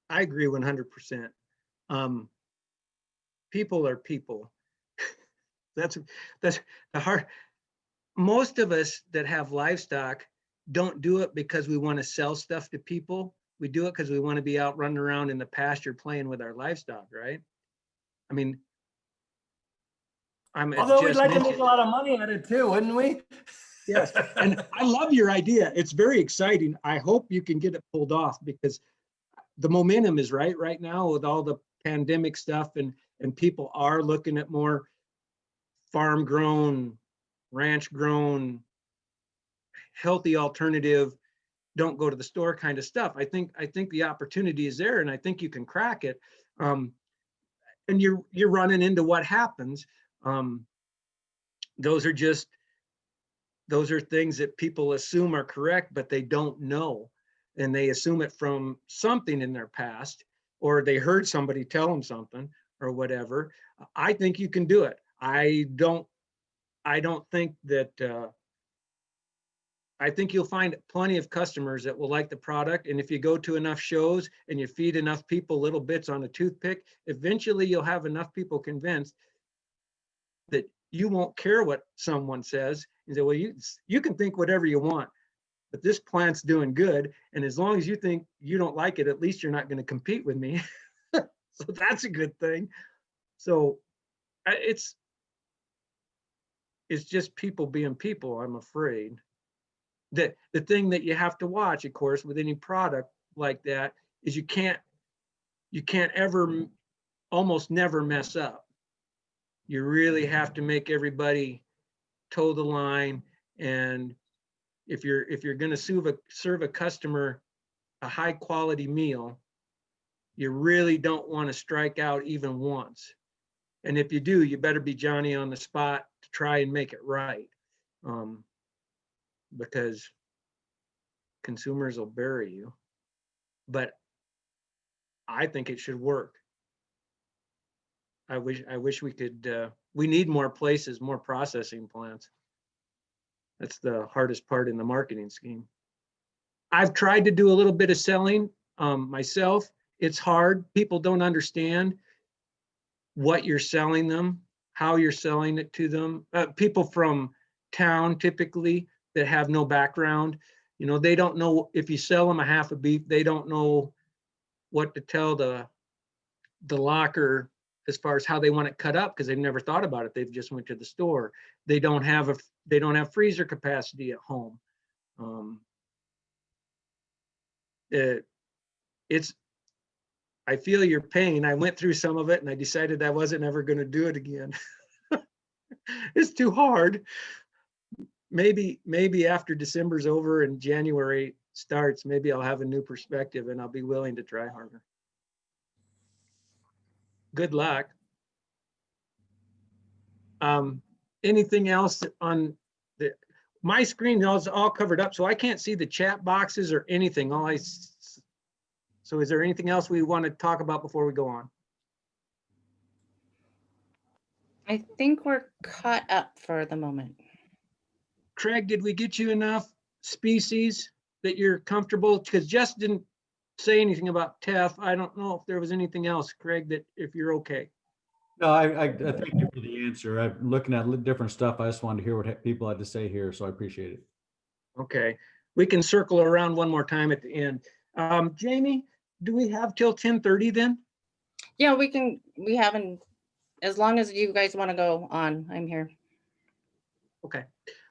I agree 100%. People are people. That's the hard. Most of us that have livestock don't do it because we want to sell stuff to people. We do it because we want to be out running around in the pasture playing with our livestock, right? I mean, although we'd like to make a lot of money at it too, wouldn't we? Yes, and I love your idea. It's very exciting. I hope you can get it pulled off because the momentum is right now with all the pandemic stuff, and people are looking at more farm grown, ranch grown, healthy alternative, don't go to the store kind of stuff. I think the opportunity is there, and I think you can crack it. And you're running into what happens. Those are things that people assume are correct, but they don't know. And they assume it from something in their past, or they heard somebody tell them something or whatever. I think you can do it. I don't think that I think you'll find plenty of customers that will like the product. And if you go to enough shows and you feed enough people little bits on a toothpick, eventually you'll have enough people convinced that you won't care what someone says. You say, well, you can think whatever you want, but this plant's doing good. And as long as you think you don't like it, at least you're not going to compete with me. So that's a good thing. So it's just people being people, I'm afraid. The thing that you have to watch, of course, with any product like that is you can't ever, almost never mess up. You really have to make everybody toe the line. And if you're going to serve a customer a high quality meal, you really don't want to strike out even once. And if you do, you better be Johnny on the spot to try and make it right. Because consumers will bury you. But I think it should work. I wish we could, we need more places, more processing plants. That's the hardest part in the marketing scheme. I've tried to do a little bit of selling myself. It's hard. People don't understand what you're selling them, how you're selling it to them. People from town typically that have no background, you know, they don't know if you sell them a half a beef, they don't know what to tell the locker as far as how they want it cut up because they've never thought about it. They've just went to the store. They don't have freezer capacity at home. I feel your pain. I went through some of it and I decided I wasn't ever going to do it again. It's too hard. Maybe after December's over and January starts, maybe I'll have a new perspective and I'll be willing to try harder. Good luck. Anything else on my screen is all covered up, so I can't see the chat boxes or anything. So is there anything else we want to talk about before we go on? I think we're caught up for the moment. Craig, did we get you enough species that you're comfortable? Because Jess didn't say anything about teff. I don't know if there was anything else, Craig, that if you're okay. No, I thank you for the answer. I'm looking at different stuff. I just wanted to hear what people had to say here, so I appreciate it. Okay, we can circle around one more time at the end. Jamie, do we have till 10:30 then? Yeah, we haven't, as long as you guys want to go on, I'm here. Okay,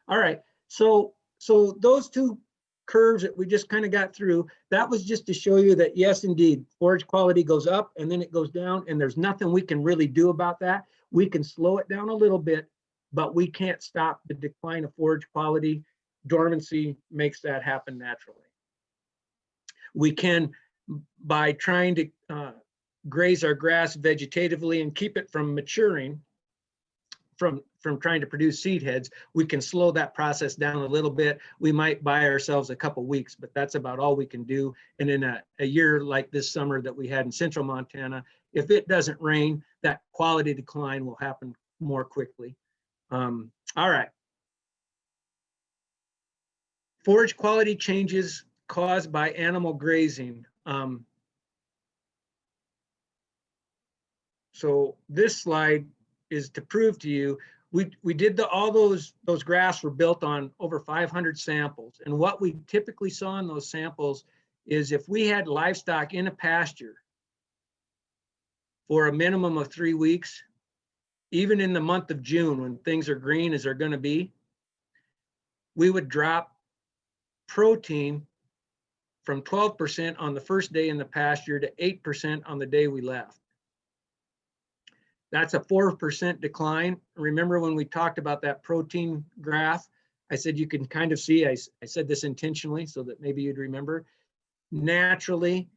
all right. So those two curves that we just kind of got through, that was just to show you that yes, indeed, forage quality goes up and then it goes down, and there's nothing we can really do about that. We can slow it down a little bit, but we can't stop the decline of forage quality. Dormancy makes that happen naturally. We can, by trying to graze our grass vegetatively and keep it from maturing, from trying to produce seed heads, we can slow that process down a little bit. We might buy ourselves a couple weeks, but that's about all we can do. And in a year like this summer that we had in central Montana, if it doesn't rain, that quality decline will happen more quickly. All right. Forage quality changes caused by animal grazing. So this slide is to prove to you, we did all those graphs were built on over 500 samples. And what we typically saw in those samples is if we had livestock in a pasture for a minimum of 3 weeks, even in the month of June when things are green as they're going to be, we would drop protein from 12% on the first day in the pasture to 8% on the day we left. That's a 4% decline. Remember when we talked about that protein graph, I said you can kind of see, I said this intentionally so that maybe you'd remember. Naturally,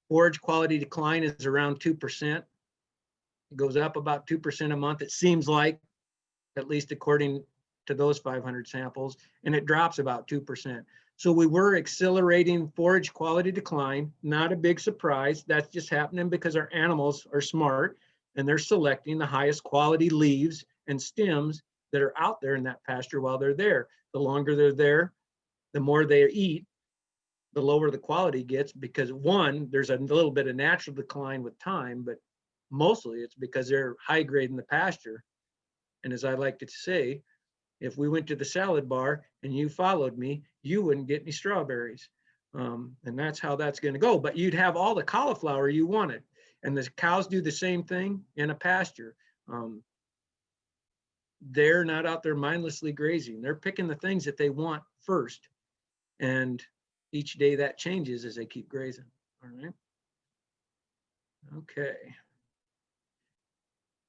forage quality decline is around 2%. It goes up about 2% a month, it seems like, at least according to those 500 samples, and it drops about 2%. So we were accelerating forage quality decline, not a big surprise. That's just happening because our animals are smart and they're selecting the highest quality leaves and stems that are out there in that pasture while they're there. The longer they're there, the more they eat, the lower the quality gets, because one, there's a little bit of natural decline with time, but mostly it's because they're high grade in the pasture. And as I like to say, if we went to the salad bar and you followed me, you wouldn't get any strawberries. And that's how that's going to go. But you'd have all the cauliflower you wanted. And the cows do the same thing in a pasture. They're not out there mindlessly grazing. They're picking the things that they want first. And each day that changes as they keep grazing. All right. Okay.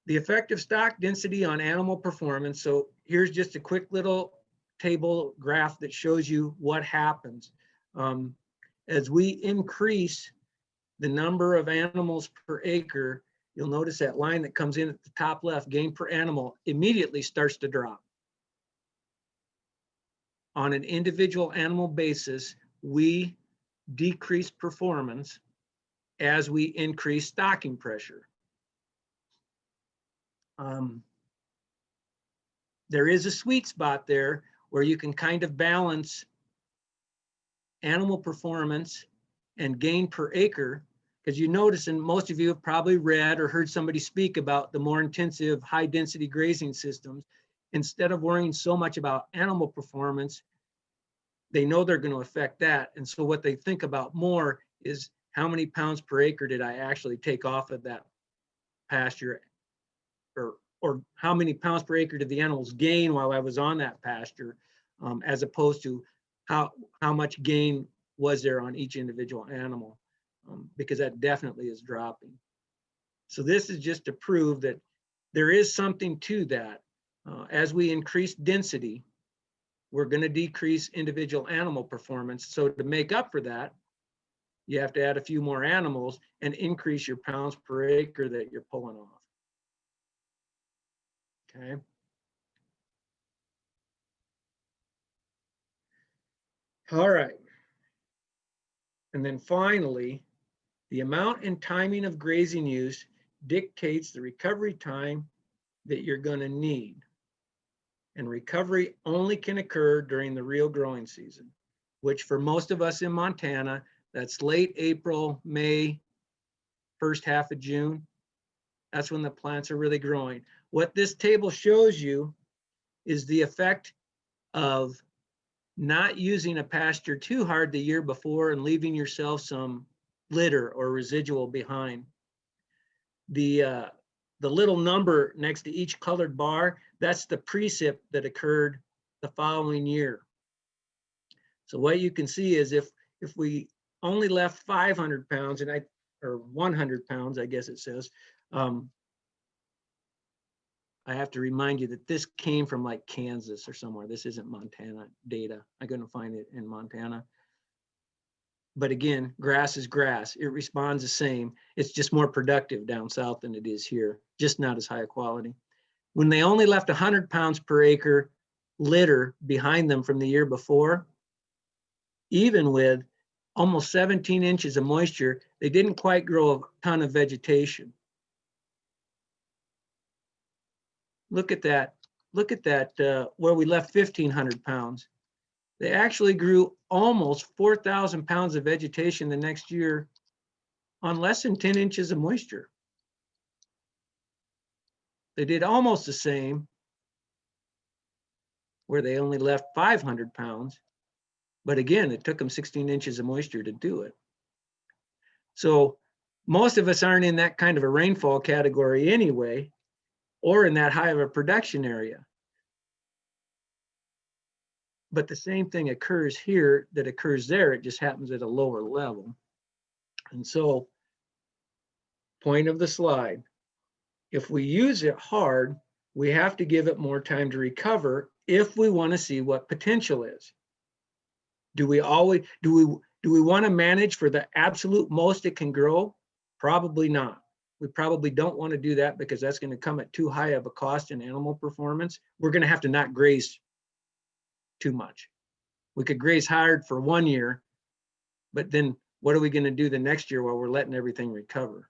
The effect of stock density on animal performance. So here's just a quick little table graph that shows you what happens. As we increase the number of animals per acre, you'll notice that line that comes in at the top left, gain per animal, immediately starts to drop. On an individual animal basis, we decrease performance as we increase stocking pressure. There is a sweet spot there where you can kind of balance animal performance and gain per acre, because you notice, and most of you have probably read or heard somebody speak about the more intensive high density grazing systems. Instead of worrying so much about animal performance, they know they're going to affect that. And so what they think about more is how many pounds per acre did I actually take off of that pasture, or how many pounds per acre did the animals gain while I was on that pasture, as opposed to how much gain was there on each individual animal, because that definitely is dropping. So this is just to prove that there is something to that. As we increase density, we're going to decrease individual animal performance. So to make up for that, you have to add a few more animals and increase your pounds per acre that you're pulling off. Okay. All right. And then finally, the amount and timing of grazing use dictates the recovery time that you're going to need. And recovery only can occur during the real growing season, which for most of us in Montana, that's late April, May, first half of June. That's when the plants are really growing. What this table shows you is the effect of not using a pasture too hard the year before and leaving yourself some litter or residual behind. The little number next to each colored bar, that's the precip that occurred the following year. So what you can see is if we only left 500 pounds, or 100 pounds, I guess it says, I have to remind you that this came from like Kansas or somewhere. This isn't Montana data. I'm going to find it in Montana. But again, grass is grass. It responds the same. It's just more productive down south than it is here, just not as high a quality. When they only left 100 pounds per acre litter behind them from the year before, even with almost 17 inches of moisture, they didn't quite grow a ton of vegetation. Look at that. Look at that, where we left 1,500 pounds. They actually grew almost 4,000 pounds of vegetation the next year on less than 10 inches of moisture. They did almost the same where they only left 500 pounds. But again, it took them 16 inches of moisture to do it. So most of us aren't in that kind of a rainfall category anyway, or in that high of a production area. But the same thing occurs here that occurs there. It just happens at a lower level. And so, point of the slide, if we use it hard, we have to give it more time to recover if we want to see what potential is. Do we want to manage for the absolute most it can grow? Probably not. We probably don't want to do that because that's going to come at too high of a cost in animal performance. We're going to have to not graze too much. We could graze hard for 1 year, but then what are we going to do the next year while we're letting everything recover,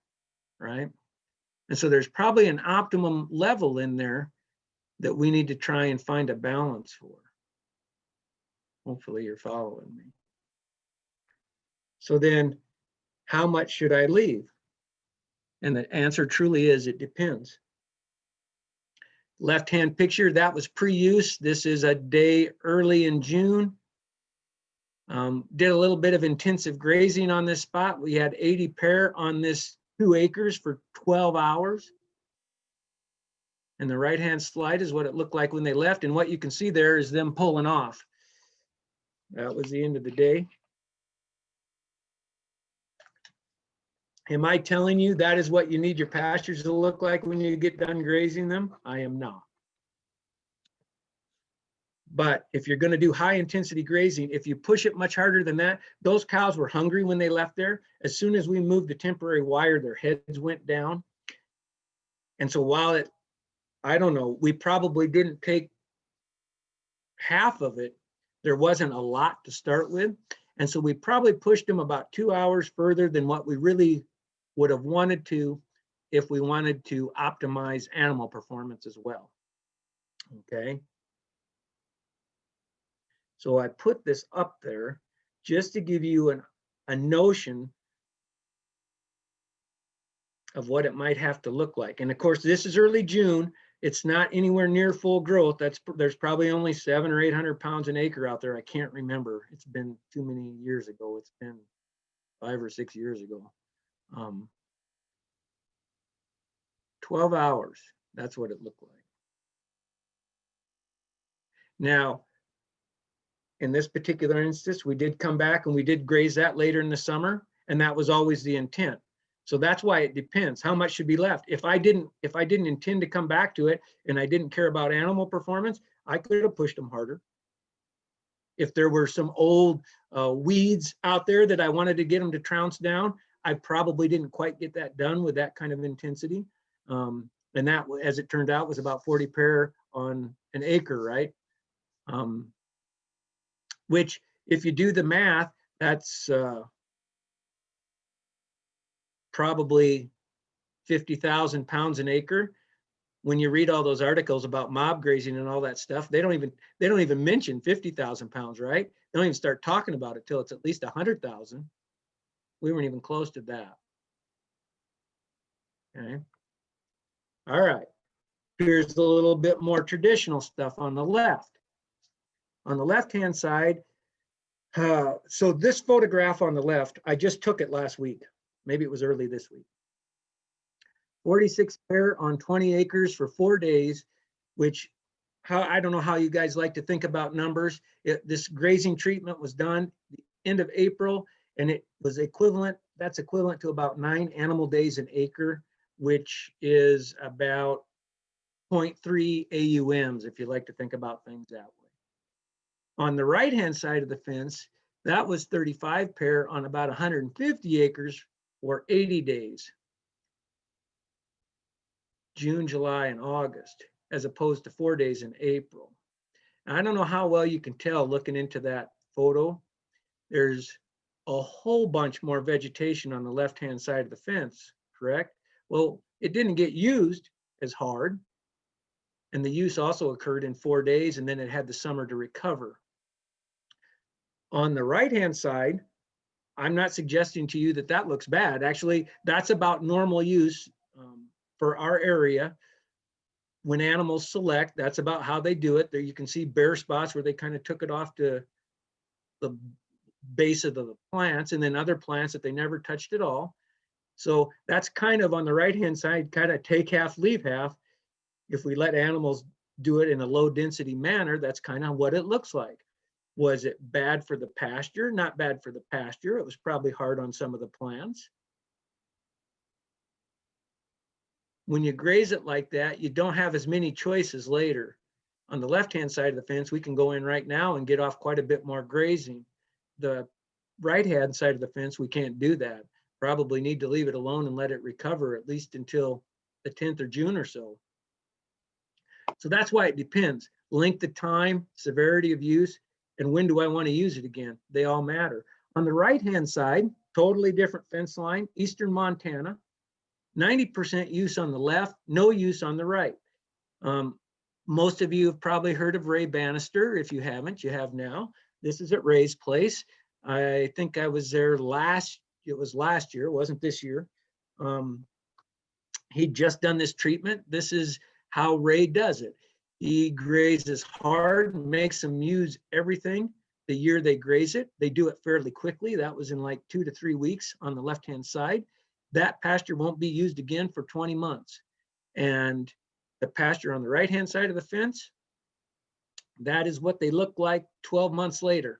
right? And so there's probably an optimum level in there that we need to try and find a balance for. Hopefully you're following me. So then, how much should I leave? And the answer truly is, it depends. Left-hand picture, that was pre-use. This is a day early in June. Did a little bit of intensive grazing on this spot. We had 80 pair on this 2 acres for 12 hours. And the right-hand slide is what it looked like when they left. And what you can see there is them pulling off. That was the end of the day. Am I telling you that is what you need your pastures to look like when you get done grazing them? I am not. But if you're going to do high intensity grazing, if you push it much harder than that, those cows were hungry when they left there. As soon as we moved the temporary wire, their heads went down. And so while it, I don't know, we probably didn't take half of it, there wasn't a lot to start with. And so we probably pushed them about 2 hours further than what we really would have wanted to if we wanted to optimize animal performance as well. Okay. So I put this up there just to give you a notion of what it might have to look like. And of course, this is early June. It's not anywhere near full growth. There's probably only 700 or 800 pounds an acre out there. I can't remember. It's been too many years ago. It's been 5 or 6 years ago. 12 hours. That's what it looked like. Now, in this particular instance, we did come back and we did graze that later in the summer, and that was always the intent. So that's why it depends. How much should be left? If I didn't intend to come back to it and I didn't care about animal performance, I could have pushed them harder. If there were some old weeds out there that I wanted to get them to trounce down, I probably didn't quite get that done with that kind of intensity. And that, as it turned out, was about 40 pair on an acre, right? Which, if you do the math, that's probably 50,000 pounds an acre. When you read all those articles about mob grazing and all that stuff, they don't even mention 50,000 pounds, right? They don't even start talking about it till it's at least 100,000. We weren't even close to that. Okay. All right. Here's a little bit more traditional stuff on the left. On the left-hand side, so this photograph on the left, I just took it last week. Maybe it was early this week. 46 pair on 20 acres for 4 days, which I don't know how you guys like to think about numbers. This grazing treatment was done the end of April, and it was equivalent, that's equivalent to about 9 animal days an acre, which is about 0.3 AUMs, if you like to think about things that way. On the right-hand side of the fence, that was 35 pair on about 150 acres for 80 days. June, July, and August, as opposed to 4 days in April. Now, I don't know how well you can tell looking into that photo. There's a whole bunch more vegetation on the left-hand side of the fence, correct? Well, it didn't get used as hard. And the use also occurred in 4 days, and then it had the summer to recover. On the right-hand side, I'm not suggesting to you that that looks bad. Actually, that's about normal use for our area. When animals select, that's about how they do it. There you can see bare spots where they kind of took it off to the base of the plants, and then other plants that they never touched at all. So that's kind of on the right-hand side, kind of take half, leave half. If we let animals do it in a low density manner, that's kind of what it looks like. Was it bad for the pasture? Not bad for the pasture. It was probably hard on some of the plants. When you graze it like that, you don't have as many choices later. On the left-hand side of the fence, we can go in right now and get off quite a bit more grazing. The right-hand side of the fence, we can't do that. Probably need to leave it alone and let it recover at least until the 10th of June or so. So that's why it depends. Length of time, severity of use, and when do I want to use it again? They all matter. On the right-hand side, totally different fence line, eastern Montana, 90% use on the left, no use on the right. Most of you have probably heard of Ray Bannister. If you haven't, you have now. This is at Ray's place. I think I was there last year, it wasn't this year. He'd just done this treatment. This is how Ray does it. He grazes hard, makes them use everything. The year they graze it, they do it fairly quickly. That was in like 2 to 3 weeks on the left-hand side. That pasture won't be used again for 20 months. And the pasture on the right-hand side of the fence, that is what they look like 12 months later.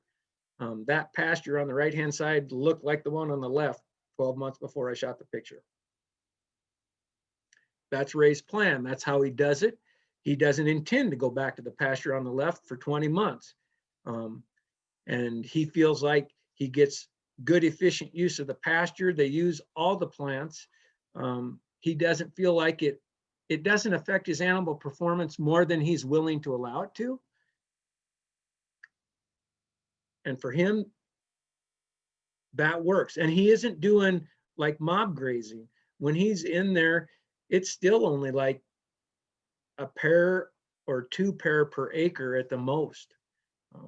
That pasture on the right-hand side looked like the one on the left 12 months before I shot the picture. That's Ray's plan. That's how he does it. He doesn't intend to go back to the pasture on the left for 20 months. And he feels like he gets good, efficient use of the pasture. They use all the plants. He doesn't feel like it doesn't affect his animal performance more than he's willing to allow it to. And for him, that works. And he isn't doing like mob grazing. When he's in there, it's still only like a pair or 2 pair per acre at the most.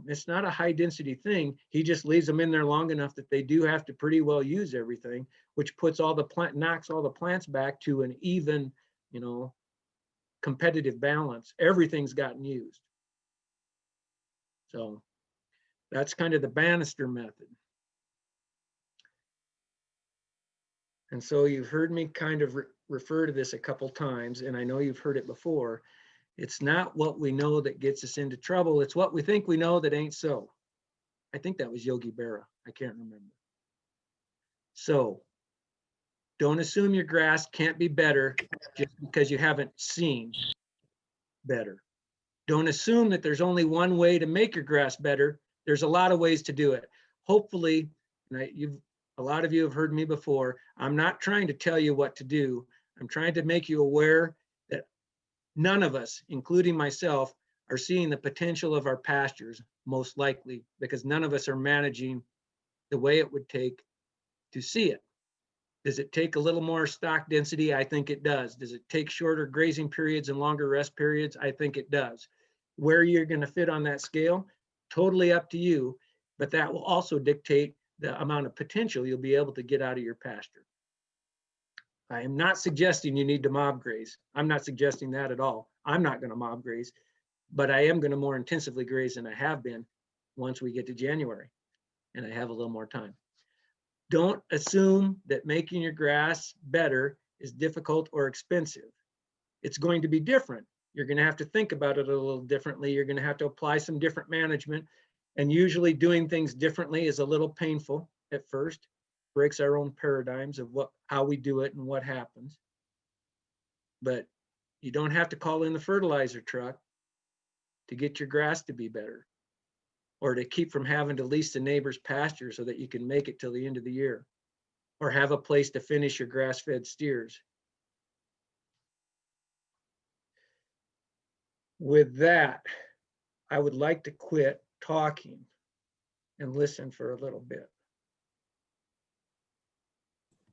It's not a high density thing. He just leaves them in there long enough that they do have to pretty well use everything, which puts knocks all the plants back to an even, competitive balance. Everything's gotten used. So that's kind of the Bannister method. And so you've heard me kind of refer to this a couple times, and I know you've heard it before. It's not what we know that gets us into trouble. It's what we think we know that ain't so. I think that was Yogi Berra. I can't remember. So don't assume your grass can't be better just because you haven't seen better. Don't assume that there's only one way to make your grass better. There's a lot of ways to do it. Hopefully, a lot of you have heard me before. I'm not trying to tell you what to do. I'm trying to make you aware that none of us, including myself, are seeing the potential of our pastures, most likely, because none of us are managing the way it would take to see it. Does it take a little more stock density? I think it does. Does it take shorter grazing periods and longer rest periods? I think it does. Where you're going to fit on that scale, totally up to you, but that will also dictate the amount of potential you'll be able to get out of your pasture. I am not suggesting you need to mob graze. I'm not suggesting that at all. I'm not going to mob graze, but I am going to more intensively graze than I have been once we get to January and I have a little more time. Don't assume that making your grass better is difficult or expensive. It's going to be different. You're going to have to think about it a little differently. You're going to have to apply some different management, and usually doing things differently is a little painful at first. Breaks our own paradigms of how we do it and what happens. But you don't have to call in the fertilizer truck to get your grass to be better, or to keep from having to lease the neighbor's pasture so that you can make it till the end of the year, or have a place to finish your grass-fed steers. With that, I would like to quit talking and listen for a little bit.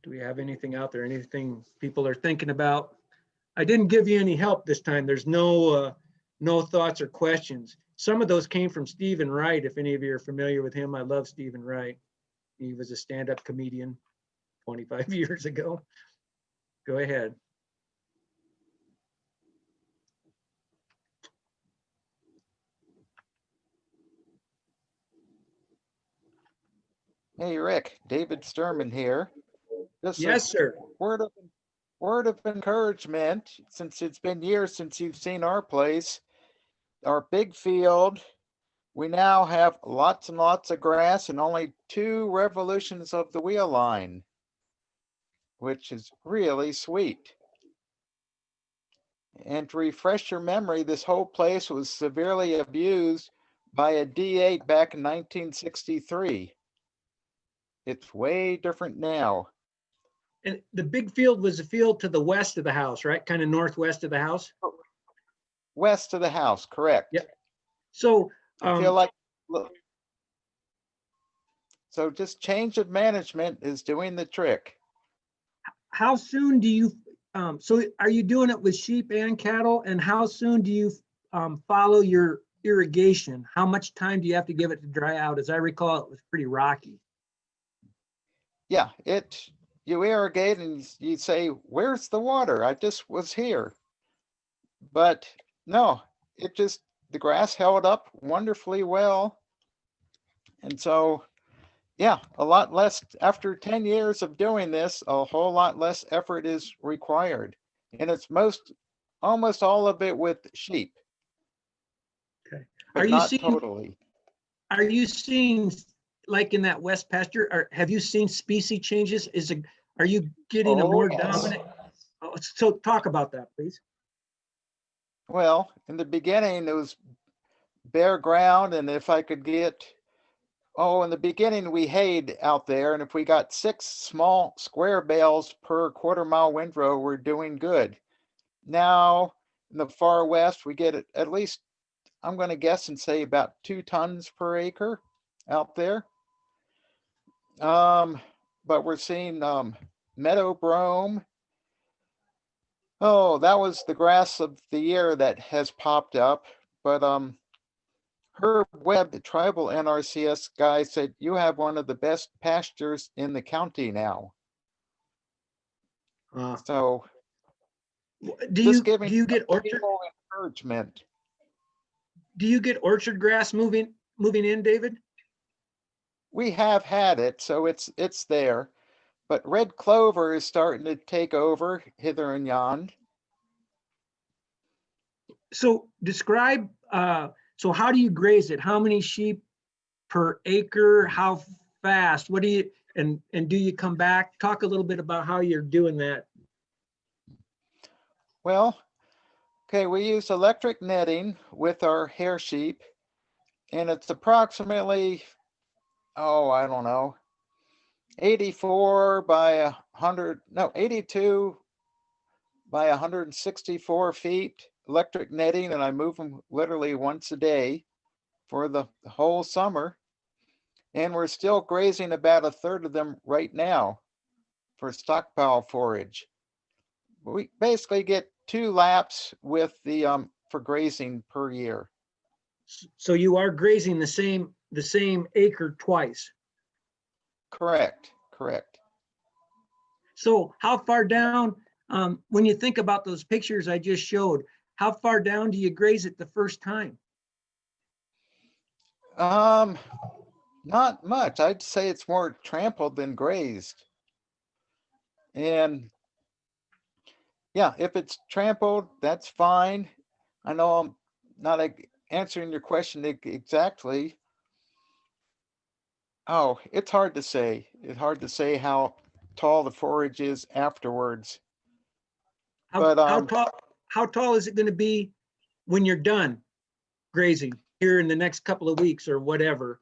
Do we have anything out there? Anything people are thinking about? I didn't give you any help this time. There's no thoughts or questions. Some of those came from Stephen Wright. If any of you are familiar with him, I love Stephen Wright. He was a stand-up comedian 25 years ago. Go ahead. Hey, Rick, David Sturman here. Just Yes, sir. word of encouragement, since it's been years since you've seen our place, our big field. We now have lots and lots of grass and only 2 revolutions of the wheel line, which is really sweet. And to refresh your memory, this whole place was severely abused by a D8 back in 1963. It's way different now. And the big field was the field to the west of the house, right? Kind of northwest of the house? West of the house, correct. Yep. So, I feel like, look, so just change of management is doing the trick. how soon do you, so are you doing it with sheep and cattle? And how soon do you follow your irrigation, how much time do you have to give it to dry out? As I recall, it was pretty rocky. Yeah, you irrigate and you say, where's the water? I just was here. But no, the grass held up wonderfully well. And so, yeah, a lot less, after 10 years of doing this, a whole lot less effort is required. And it's almost all of it with sheep. Okay. But not totally. Are you seeing, like in that West pasture, or have you seen species changes? Are you getting a Oh, more yes. dominant? Oh, so talk about that, please. Well, in the beginning, it was bare ground, and if I could get, in the beginning, we hayed out there, and if we got 6 small square bales per quarter-mile windrow, we're doing good. Now, in the far west, we get at least, I'm going to guess and say about 2 tons per acre out there. But we're seeing meadow brome. Oh, that was the grass of the year that has popped up. But Herb Webb, the tribal NRCS guy, said, you have one of the best pastures in the county now. So Do just you giving get orchard? people encouragement. Do you get orchard grass moving in, David? We have had it, so it's there. But red clover is starting to take over hither and yon. So describe, so how do you graze it? How many sheep per acre? How fast? What do you, and do you come back? Talk a little bit about how you're doing that. Well, okay, we use electric netting with our hair sheep, and it's approximately, I don't know, 84 by 100, no, 82 by 164 feet electric netting, and I move them literally once a day for the whole summer. And we're still grazing about 1/3 of them right now for stockpile forage. We basically get 2 laps with the for grazing per year. So you are grazing the same acre twice. Correct. So how far down, when you think about those pictures I just showed, how far down do you graze it the first time? Not much. I'd say it's more trampled than grazed. And yeah, if it's trampled, that's fine. I know I'm not answering your question exactly. Oh, it's hard to say. It's hard to say how tall the forage is afterwards. But how tall is it going to be when you're done grazing here in the next couple of weeks or whatever?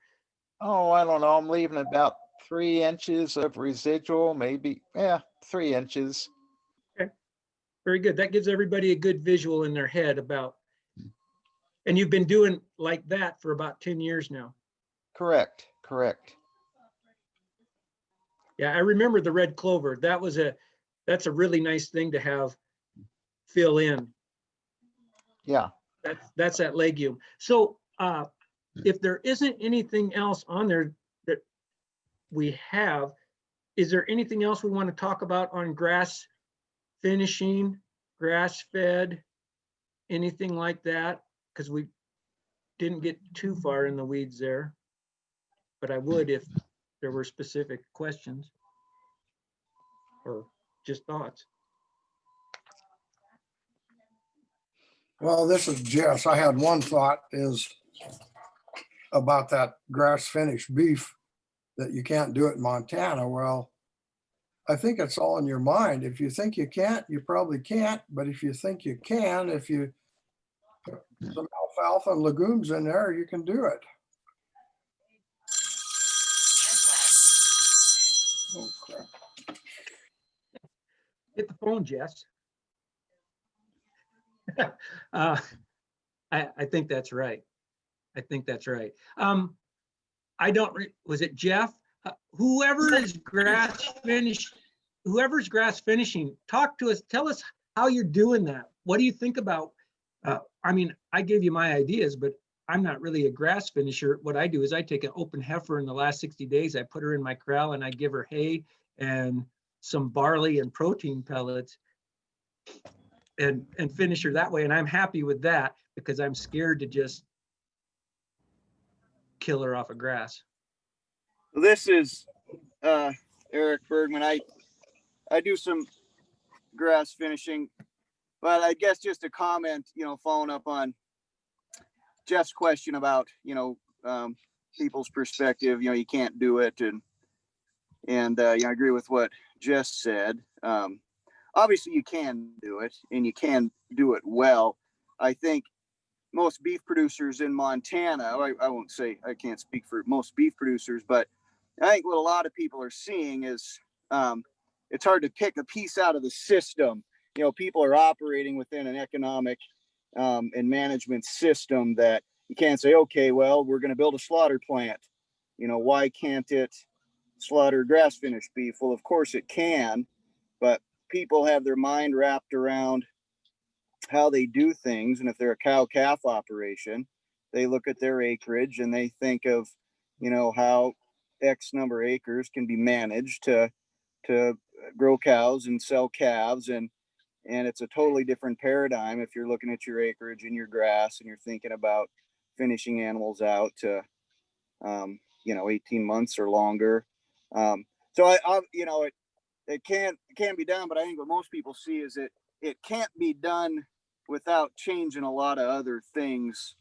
I don't know. I'm leaving about 3 inches of residual, maybe, 3 inches. Okay, very good. That gives everybody a good visual in their head about, and you've been doing like that for about 10 years now. Correct. Yeah, I remember the red clover. That's a really nice thing to have fill in. Yeah. That's that legume. So if there isn't anything else on there that we have, is there anything else we want to talk about on grass finishing, grass fed, anything like that? Because we didn't get too far in the weeds there, but I would if there were specific questions or just thoughts. Well, this is Jess. I had one thought is about that grass finished beef that you can't do it in Montana. Well, I think it's all in your mind. If you think you can't, you probably can't. But if you think you can, if you put some alfalfa and legumes in there, you can do it. Oh, crap. Hit the phone, Jess. I think that's right. Was it Jeff? Whoever's grass finishing, talk to us, tell us how you're doing that. What do you think about, I mean, I gave you my ideas, but I'm not really a grass finisher. What I do is I take an open heifer in the last 60 days, I put her in my corral and I give her hay and some barley and protein pellets and finish her that way. And I'm happy with that because I'm scared to just kill her off of grass. This is Eric Bergman. I do some grass finishing, but I guess just a comment, following up on Jeff's question about, people's perspective, you can't do it. And I agree with what Jess said. Obviously you can do it and you can do it well. I think most beef producers in Montana, I won't say, I can't speak for most beef producers, but I think what a lot of people are seeing is it's hard to pick a piece out of the system. People are operating within an economic and management system that you can't say, okay, well, we're going to build a slaughter plant. Why can't it slaughter grass finished beef? Well, of course it can, but people have their mind wrapped around how they do things. And if they're a cow calf operation, they look at their acreage and they think of, how X number of acres can be managed to grow cows and sell calves. And it's a totally different paradigm if you're looking at your acreage and your grass and you're thinking about finishing animals out to, 18 months or longer. So it can be done, but I think what most people see is it can't be done without changing a lot of other things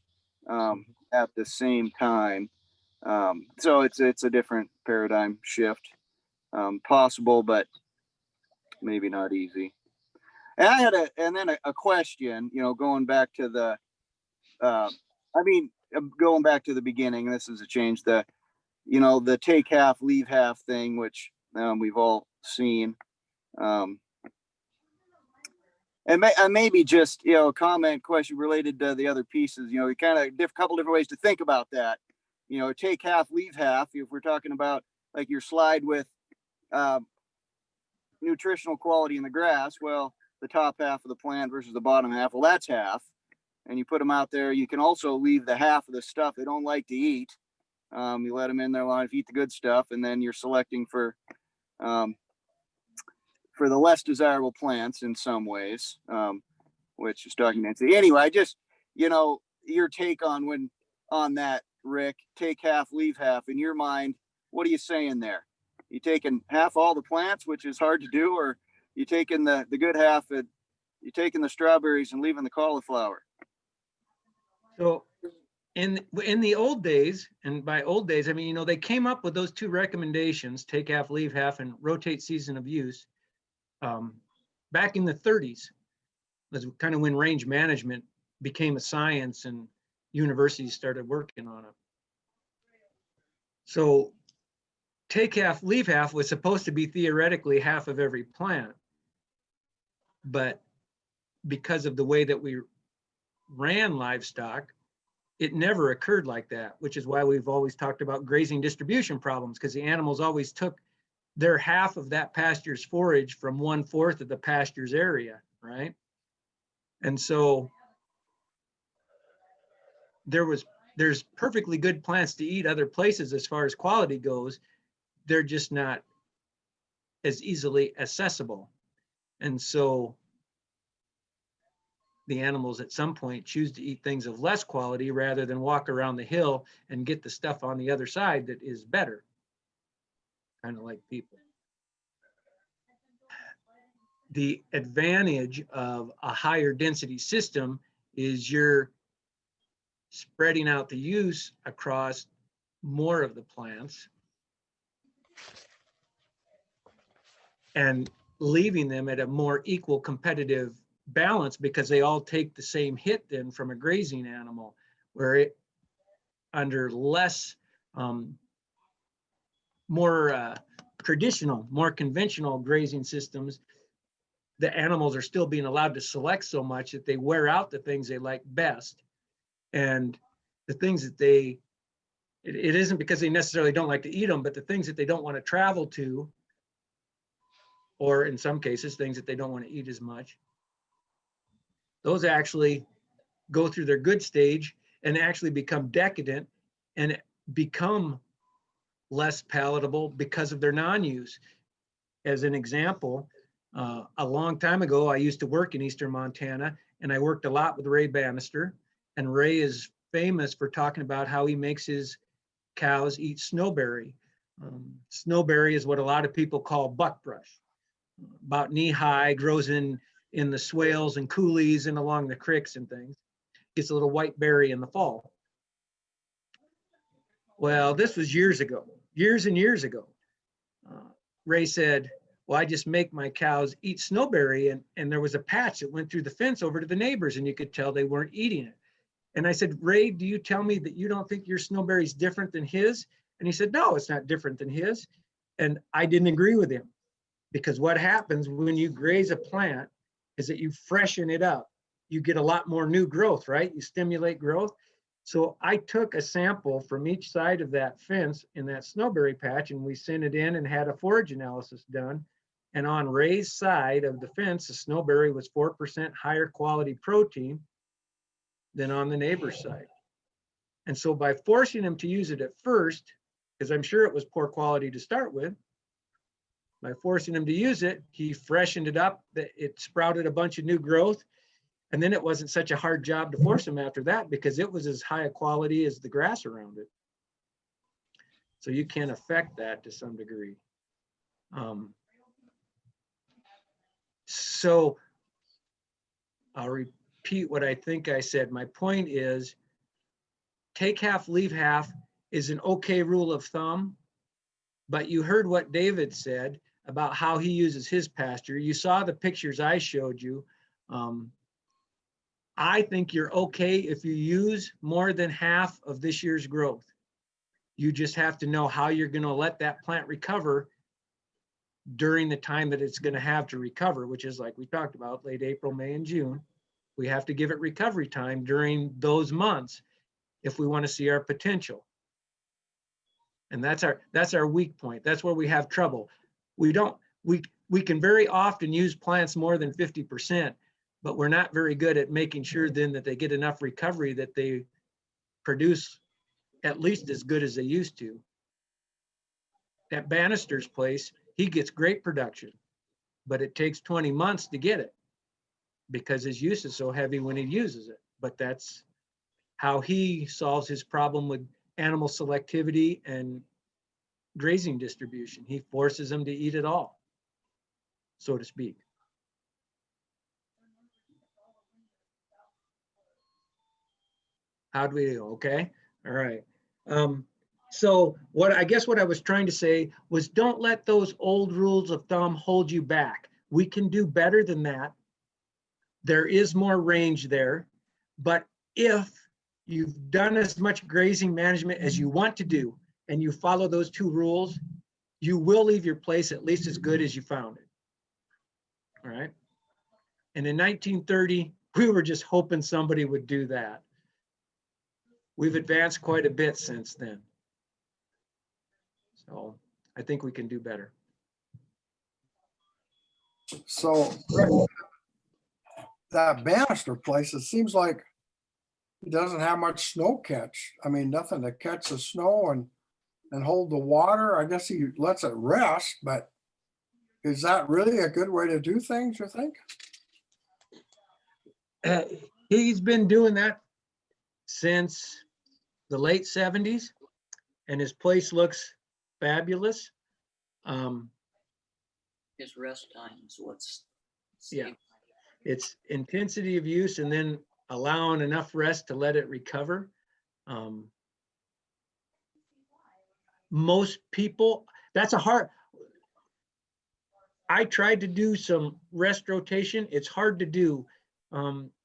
at the same time. So it's a different paradigm shift possible, but maybe not easy. And I had a question, going back to the, going back to the beginning. This is a change, the take half, leave half thing, which we've all seen. And maybe just, a comment question related to the other pieces, kind of couple different ways to think about that. Take half, leave half. If we're talking about like your slide with nutritional quality in the grass, well, the top half of the plant versus the bottom half, well, that's half. And you put them out there. You can also leave the half of the stuff they don't like to eat. You let them in there long enough, eat the good stuff, and then you're selecting for the less desirable plants in some ways, which is documented. Anyway, I just, your take on that, Rick, take half, leave half. In your mind, what are you saying there? You taking half all the plants, which is hard to do, or you taking the good half, you taking the strawberries and leaving the cauliflower? So in the old days, and by old days, I mean, they came up with those two recommendations, take half, leave half, and rotate season of use. Back in the 30s, that's kind of when range management became a science and universities started working on it. So take half, leave half was supposed to be theoretically half of every plant. But because of the way that we ran livestock, it never occurred like that, which is why we've always talked about grazing distribution problems, because the animals always took their half of that pasture's forage from 1/4 of the pasture's area, right? And so there's perfectly good plants to eat other places as far as quality goes. They're just not as easily accessible. And so the animals at some point choose to eat things of less quality rather than walk around the hill and get the stuff on the other side that is better, kind of like people. The advantage of a higher density system is you're spreading out the use across more of the plants and leaving them at a more equal competitive balance, because they all take the same hit then from a grazing animal, where it under less more traditional, more conventional grazing systems, the animals are still being allowed to select so much that they wear out the things they like best. And the things that it isn't because they necessarily don't like to eat them, but the things that they don't want to travel to, or in some cases, things that they don't want to eat as much, those actually go through their good stage and actually become decadent and become less palatable because of their non-use. As an example, a long time ago, I used to work in Eastern Montana, and I worked a lot with Ray Bannister. And Ray is famous for talking about how he makes his cows eat snowberry. Snowberry is what a lot of people call buckbrush. About knee high, grows in the swales and coulees and along the creeks and things. Gets a little white berry in the fall. Well, this was years ago, years and years ago. Ray said, well, I just make my cows eat snowberry, and there was a patch that went through the fence over to the neighbors, and you could tell they weren't eating it. And I said, Ray, do you tell me that you don't think your snowberry is different than his? And he said, no, it's not different than his. And I didn't agree with him, because what happens when you graze a plant is that you freshen it up. You get a lot more new growth, right? You stimulate growth. So I took a sample from each side of that fence in that snowberry patch, and we sent it in and had a forage analysis done. And on Ray's side of the fence, the snowberry was 4% higher quality protein than on the neighbor's side. And so by forcing him to use it at first, because I'm sure it was poor quality to start with, by forcing him to use it, he freshened it up, it sprouted a bunch of new growth. And then it wasn't such a hard job to force him after that, because it was as high a quality as the grass around it. So you can affect that to some degree. So I'll repeat what I think I said. My point is, take half, leave half is an okay rule of thumb, but you heard what David said about how he uses his pasture. You saw the pictures I showed you. I think you're okay if you use more than half of this year's growth. You just have to know how you're going to let that plant recover during the time that it's going to have to recover, which is, like we talked about, late April, May, and June. We have to give it recovery time during those months if we want to see our potential. And that's our weak point. That's where we have trouble. We can very often use plants more than 50%, but we're not very good at making sure then that they get enough recovery that they produce at least as good as they used to. At Bannister's place, he gets great production, but it takes 20 months to get it because his use is so heavy when he uses it. But that's how he solves his problem with animal selectivity and grazing distribution. He forces them to eat it all, so to speak. How do we do? Okay. All right. So what I was trying to say was, don't let those old rules of thumb hold you back. We can do better than that. There is more range there, but if you've done as much grazing management as you want to do, and you follow those two rules, you will leave your place at least as good as you found it. All right. And in 1930, we were just hoping somebody would do that. We've advanced quite a bit since then. So I think we can do better. So that Bannister place, it seems like he doesn't have much snow catch. I mean, nothing to catch the snow and hold the water. I guess he lets it rest, but is that really a good way to do things, you think? He's been doing that since the late 70s, and his place looks fabulous. His rest times, what's Yeah, it's intensity of use and then allowing enough rest to let it recover. Most people, that's a hard, I tried to do some rest rotation. It's hard to do.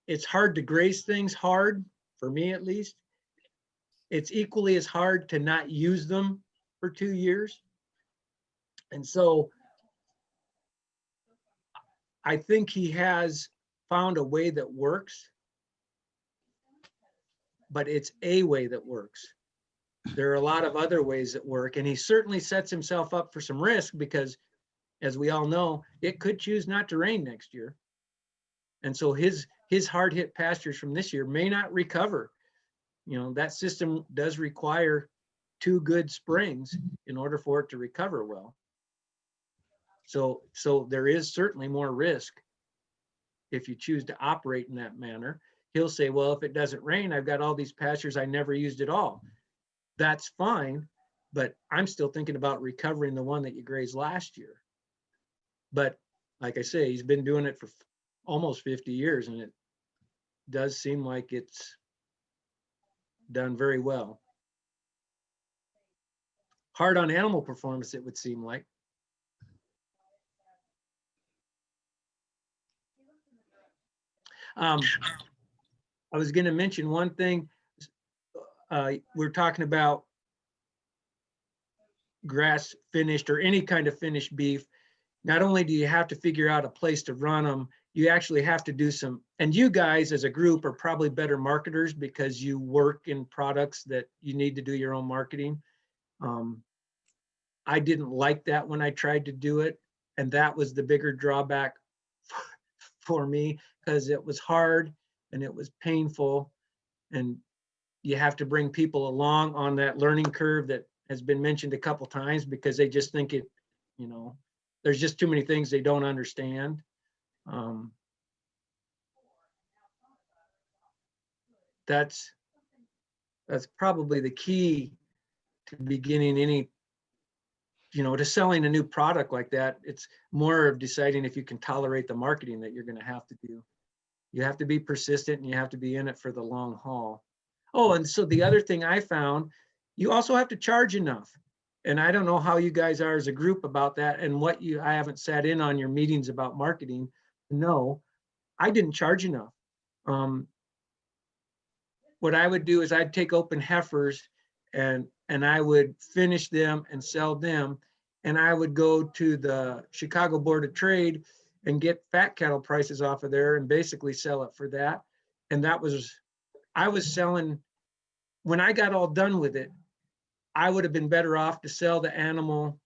It's hard to graze things hard, for me at least. It's equally as hard to not use them for 2 years. And so I think he has found a way that works, but it's a way that works. There are a lot of other ways that work, and he certainly sets himself up for some risk because, as we all know, it could choose not to rain next year. And so his hard hit pastures from this year may not recover. You know, that system does require 2 good springs in order for it to recover well. So there is certainly more risk if you choose to operate in that manner. He'll say, well, if it doesn't rain, I've got all these pastures I never used at all. That's fine, but I'm still thinking about recovering the one that you grazed last year. But like I say, he's been doing it for almost 50 years, and it does seem like it's done very well. Hard on animal performance, it would seem like. I was going to mention one thing. We're talking about grass finished or any kind of finished beef. Not only do you have to figure out a place to run them, you actually have to do some, and you guys as a group are probably better marketers because you work in products that you need to do your own marketing. I didn't like that when I tried to do it. And that was the bigger drawback for me, because it was hard and it was painful. And you have to bring people along on that learning curve that has been mentioned a couple times, because they just think it, you know, there's just too many things they don't understand. That's probably the key to beginning any, you know, to selling a new product like that. It's more of deciding if you can tolerate the marketing that you're going to have to do. You have to be persistent and you have to be in it for the long haul. Oh, and so the other thing I found, you also have to charge enough. And I don't know how you guys are as a group about that, and what you, I haven't sat in on your meetings about marketing. No, I didn't charge enough. What I would do is I'd take open heifers and I would finish them and sell them. And I would go to the Chicago Board of Trade and get fat cattle prices off of there and basically sell it for that. And that was, I was selling, when I got all done with it, I would have been better off to sell the animal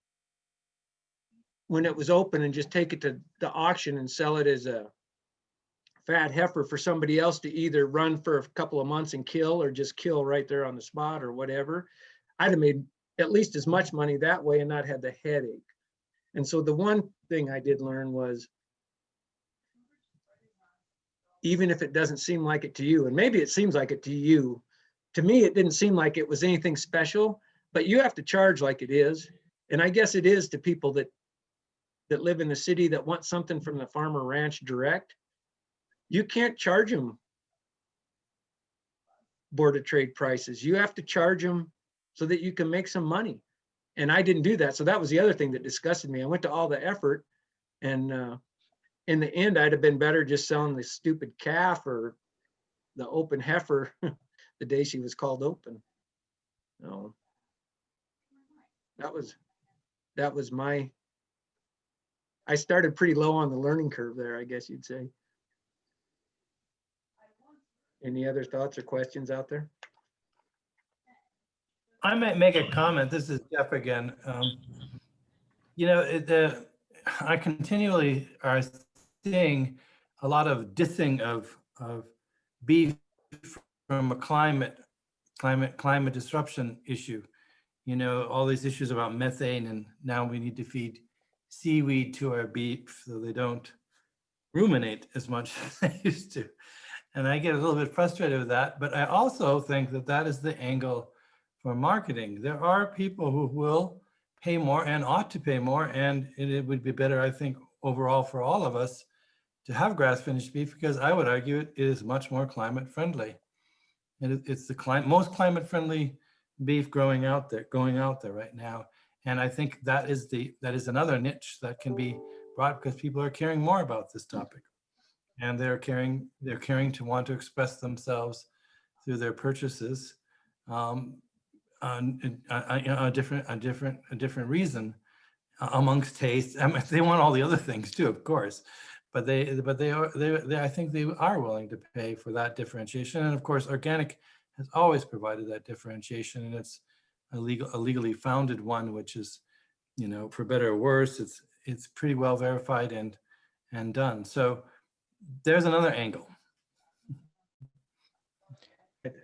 when it was open and just take it to the auction and sell it as a fat heifer for somebody else to either run for a couple of months and kill, or just kill right there on the spot or whatever. I'd have made at least as much money that way and not had the headache. And so the one thing I did learn was, even if it doesn't seem like it to you, and maybe it seems like it to you, to me, it didn't seem like it was anything special, but you have to charge like it is. And I guess it is to people that live in the city that want something from the farmer ranch direct. You can't charge them Board of Trade prices. You have to charge them so that you can make some money. And I didn't do that. So that was the other thing that disgusted me. I went to all the effort, and in the end, I'd have been better just selling the stupid calf or the open heifer the day she was called open. No, that was my, I started pretty low on the learning curve there, I guess you'd say. Any other thoughts or questions out there? I might make a comment. This is Jeff again. You know, I continually are seeing a lot of dissing of beef from a climate disruption issue. You know, all these issues about methane, and now we need to feed seaweed to our beef so they don't ruminate as much as they used to. And I get a little bit frustrated with that, but I also think that that is the angle for marketing. There are people who will pay more and ought to pay more, and it would be better, I think, overall for all of us to have grass-finished beef, because I would argue it is much more climate friendly. And it's the most climate friendly beef going out there right now. And I think that is another niche that can be brought, because people are caring more about this topic. And they're caring to want to express themselves through their purchases a different reason amongst tastes. I mean, they want all the other things too, of course, but they I think they are willing to pay for that differentiation. And of course, organic has always provided that differentiation, and it's a legally founded one, which is, you know, for better or worse, it's pretty well verified and done. So there's another angle.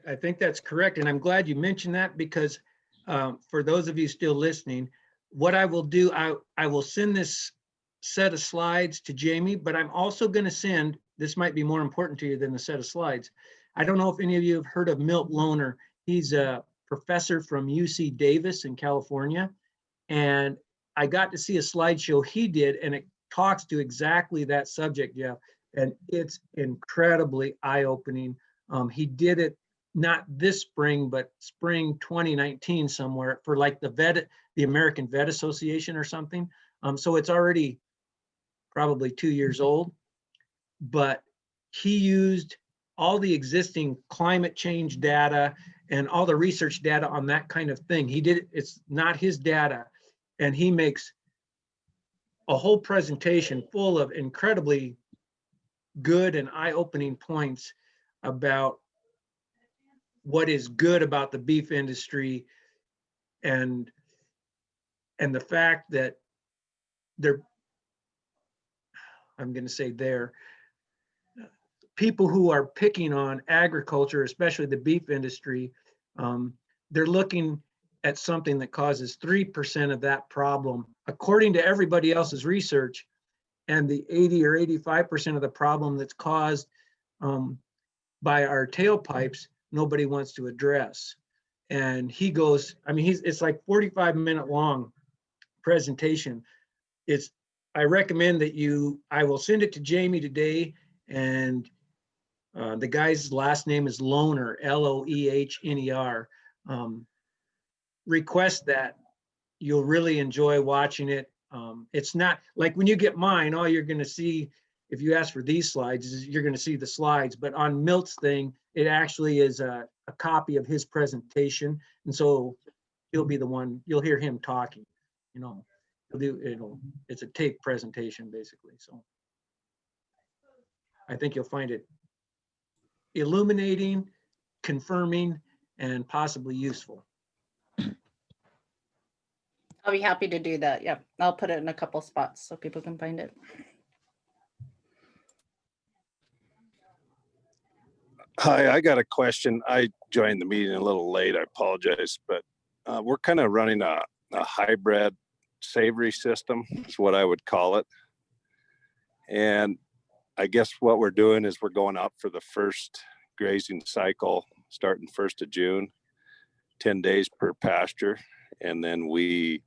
I think that's correct. And I'm glad you mentioned that because for those of you still listening, what I will do, I will send this set of slides to Jamie, but I'm also going to send, this might be more important to you than the set of slides. I don't know if any of you have heard of Milt Lohner. He's a professor from UC Davis in California. And I got to see a slideshow he did, and it talks to exactly that subject, yeah. And it's incredibly eye-opening. He did it not this spring, but spring 2019 somewhere for like the American Vet Association or something. So it's already probably 2 years old, but he used all the existing climate change data and all the research data on that kind of thing. He did, it's not his data, and he makes a whole presentation full of incredibly good and eye-opening points about what is good about the beef industry and the fact that I'm going to say people who are picking on agriculture, especially the beef industry, they're looking at something that causes 3% of that problem, according to everybody else's research, and the 80 or 85% of the problem that's caused by our tailpipes, nobody wants to address. And he goes, I mean, it's like 45-minute long presentation. I recommend that I will send it to Jamie today, and the guy's last name is Lohner, L-O-E-H-N-E-R. Request that. You'll really enjoy watching it. It's not like when you get mine, all you're going to see, if you ask for these slides, is you're going to see the slides. But on Milt's thing, it actually is a copy of his presentation. And so he'll be the one, you'll hear him talking, you know, it's a tape presentation basically. So I think you'll find it illuminating, confirming, and possibly useful. I'll be happy to do that. Yep. I'll put it in a couple spots so people can find it. Hi, I got a question. I joined the meeting a little late. I apologize, but we're kind of running a hybrid savory system is what I would call it. And I guess what we're doing is we're going up for the first grazing cycle starting 1st of June, 10 days per pasture. And then we,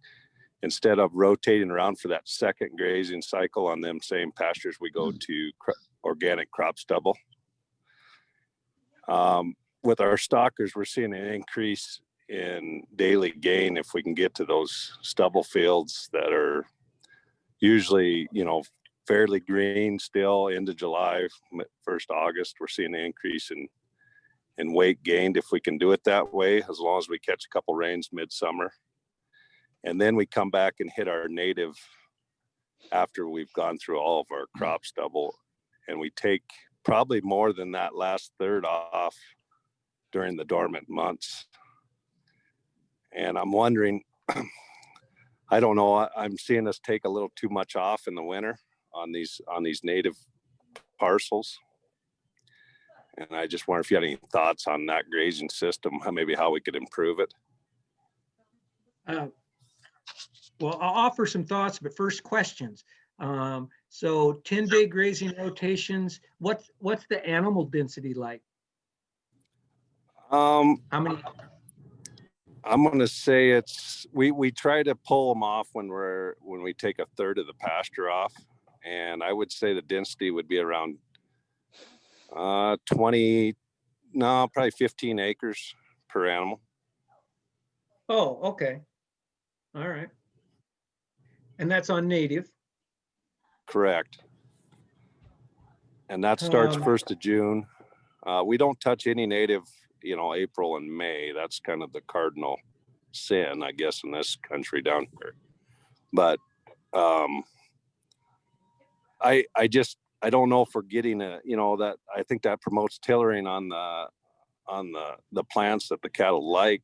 instead of rotating around for that second grazing cycle on them same pastures, we go to organic crop stubble. With our stockers, we're seeing an increase in daily gain if we can get to those stubble fields that are usually, you know, fairly green still into July, 1st August. We're seeing an increase in weight gained if we can do it that way, as long as we catch a couple rains midsummer. And then we come back and hit our native after we've gone through all of our crop stubble, and we take probably more than that last third off during the dormant months. And I'm wondering, I don't know, I'm seeing us take a little too much off in the winter on these native parcels. And I just wonder if you had any thoughts on that grazing system, maybe how we could improve it. Well, I'll offer some thoughts, but first questions. So 10-day grazing rotations, what's the animal density like? How many? I'm going to say we try to pull them off when we take a third of the pasture off. And I would say the density would be around probably 15 acres per animal. Oh, okay. All right. And that's on native? Correct. And that starts 1st of June. We don't touch any native, you know, April and May. That's kind of the cardinal sin, I guess, in this country down here. But I don't know if we're getting that I think that promotes tillering on the plants that the cattle like.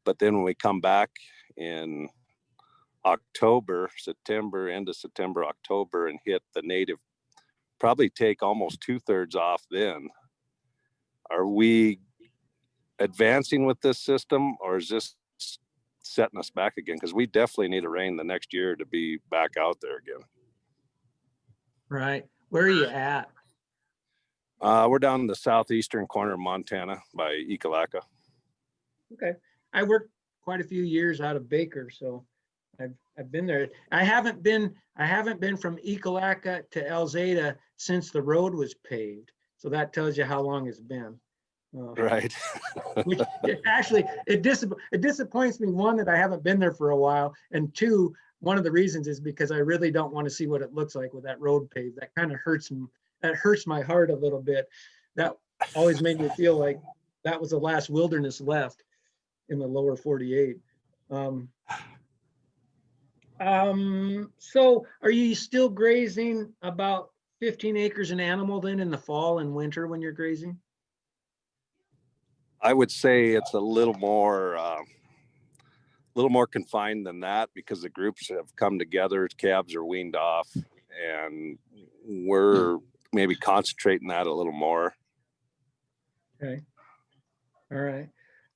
But then when we come back in October, September, end of September, October, and hit the native, probably take almost 2/3 off then. Are we advancing with this system, or is this setting us back again? Because we definitely need a rain the next year to be back out there again. Right. Where are you at? We're down in the southeastern corner of Montana by Ecological. Okay. I worked quite a few years out of Baker, so I've been there. I haven't been from Ecological to Elzada since the road was paved. So that tells you how long it's been. Right. Which actually, it disappoints me, one, that I haven't been there for a while, and two, one of the reasons is because I really don't want to see what it looks like with that road paved. That kind of hurts my heart a little bit. That always made me feel like that was the last wilderness left in the lower 48. So are you still grazing about 15 acres an animal then in the fall and winter when you're grazing? I would say it's a little more confined than that, because the groups have come together, calves are weaned off, and we're maybe concentrating that a little more. Okay. All right.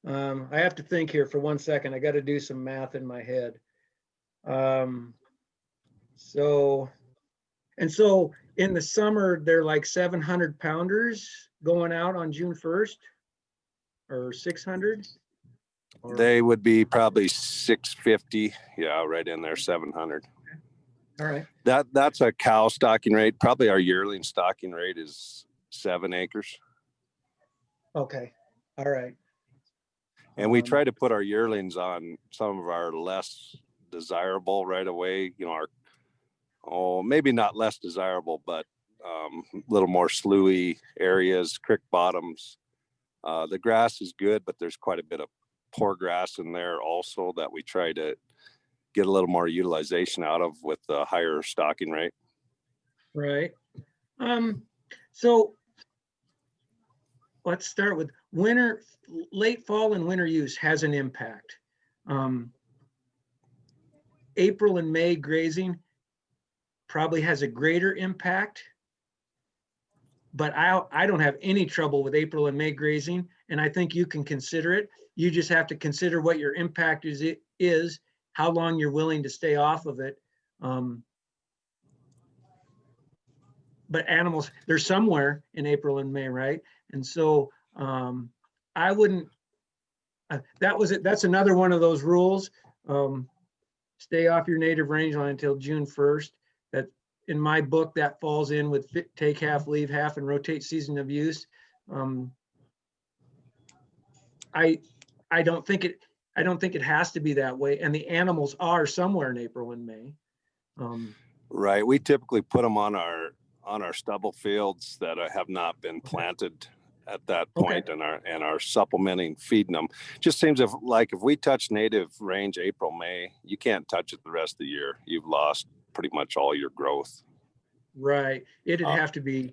I have to think here for 1 second. I got to do some math in my head. So in the summer, they're like 700 pounders going out on June 1st or 600? They would be probably 650. Yeah, right in there, 700. All right. That's a cow stocking rate. Probably our yearling stocking rate is 7 acres. Okay. All right. And we try to put our yearlings on some of our less desirable right away, you know, maybe not less desirable, but a little more sloughy areas, creek bottoms. The grass is good, but there's quite a bit of poor grass in there also that we try to get a little more utilization out of with the higher stocking rate. Right. So let's start with winter, late fall and winter use has an impact. April and May grazing probably has a greater impact, but I don't have any trouble with April and May grazing, and I think you can consider it. You just have to consider what your impact is, how long you're willing to stay off of it. But animals, they're somewhere in April and May, right? And so I wouldn't, that's another one of those rules. Stay off your native rangeline until June 1st. That in my book, that falls in with take half, leave half, and rotate season of use. I don't think it has to be that way. And the animals are somewhere in April and May. Right. We typically put them on our stubble fields that have not been planted at that point, Okay. and are supplementing, feeding them. Just seems if we touch native range April, May, you can't touch it the rest of the year. You've lost pretty much all your growth. Right. It'd have to be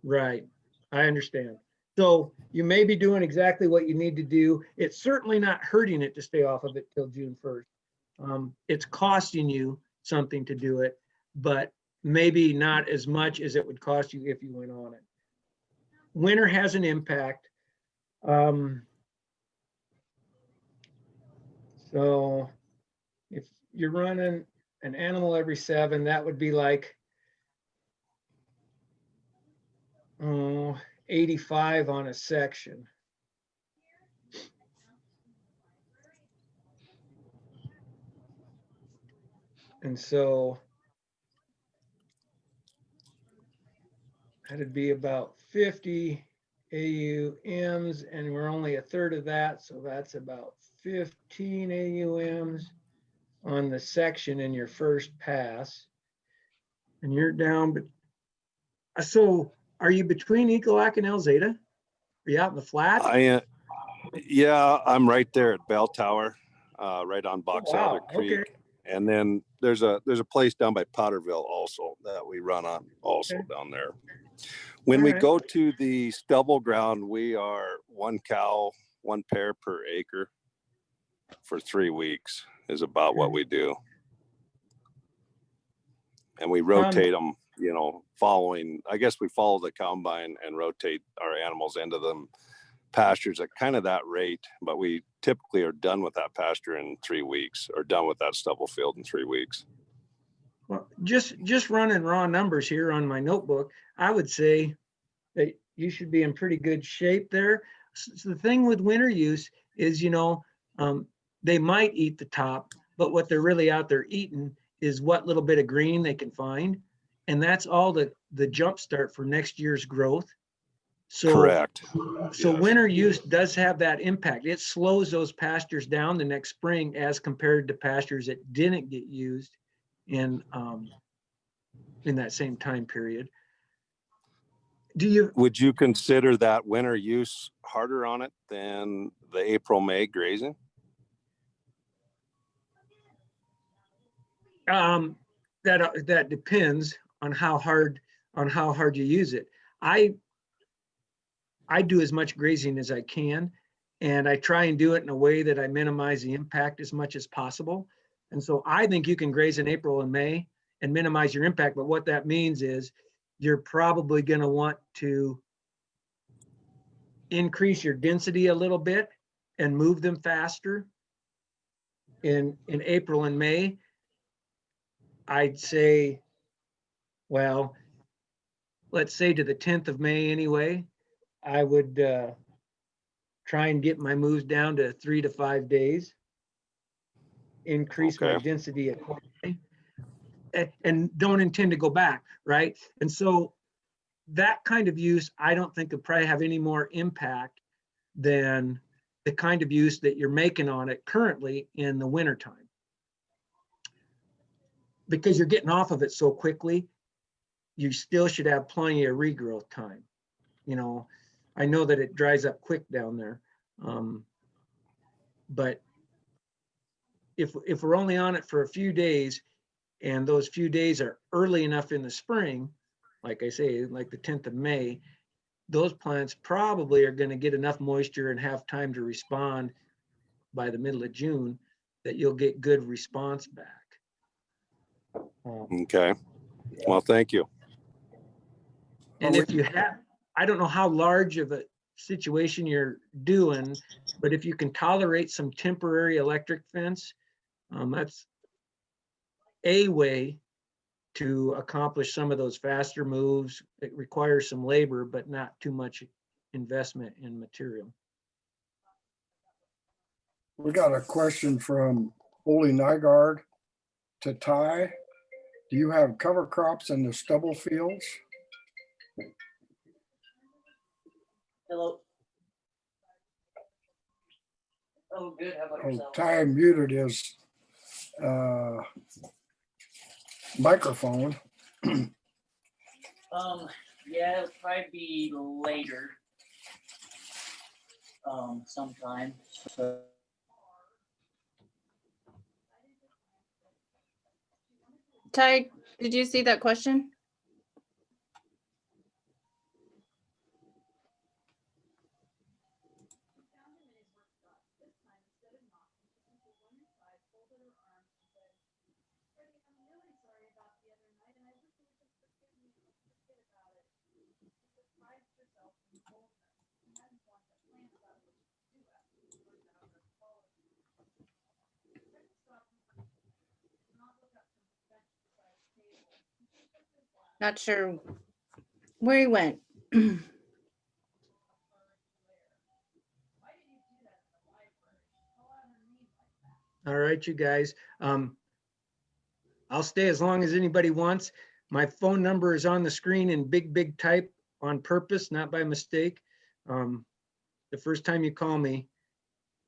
right. I understand. So you may be doing exactly what you need to do. It's certainly not hurting it to stay off of it till June 1st. It's costing you something to do it, but maybe not as much as it would cost you if you went on it. Winter has an impact. So if you're running an animal every 7, that would be like 85 on a section. And so that'd be about 50 AUMs, and we're only a third of that. So that's about 15 AUMs on the section in your first pass. And you're down, but so are you between Ecolak and Elzada? Are you out in the flat? Yeah, I'm right there at Bell Tower, right on Box Elder Creek. Okay. And then there's a place down by Potterville also that we run on also down there. When we go to the stubble ground, we are 1 cow, 1 pair per acre for 3 weeks is about what we do. And we rotate them, you know, I guess we follow the combine and rotate our animals into them pastures at kind of that rate, but we typically are done with that pasture in 3 weeks, or done with that stubble field in 3 weeks. Well, just running raw numbers here on my notebook, I would say that you should be in pretty good shape there. So the thing with winter use is, they might eat the top, but what they're really out there eating is what little bit of green they can find. And that's all the jump start for next year's growth. So, Correct. So Yes. winter use does have that impact. It slows those pastures down the next spring as compared to pastures that didn't get used in that same time period. Would you consider that winter use harder on it than the April-May grazing? That depends on how hard you use it. I do as much grazing as I can, and I try and do it in a way that I minimize the impact as much as possible. And so I think you can graze in April and May and minimize your impact. But what that means is you're probably going to want to increase your density a little bit and move them faster in April and May. I'd say, well, let's say to the 10th of May anyway, I would try and get my moves down to 3 to 5 days, increase my density accordingly, and don't intend to go back, right? And so that kind of use, I don't think could probably have any more impact than the kind of use that you're making on it currently in the wintertime. Because you're getting off of it so quickly, you still should have plenty of regrowth time. I know that it dries up quick down there. But if we're only on it for a few days, and those few days are early enough in the spring, like I say, like the 10th of May, those plants probably are going to get enough moisture and have time to respond by the middle of June that you'll get good response back. Okay. Well, thank you. And if you have, I don't know how large of a situation you're doing, but if you can tolerate some temporary electric fence, that's a way to accomplish some of those faster moves. It requires some labor, but not too much investment in material. We got a question from Holy Nygaard to Ty. Do you have cover crops in the stubble fields? Hello. Oh, good. How about yourself? Ty muted his microphone. Yeah, it'll probably be later. Sometime. So. Ty, did you see that question? Not sure where he went. All right, you guys. I'll stay as long as anybody wants. My phone number is on the screen in big type on purpose, not by mistake. The first time you call me,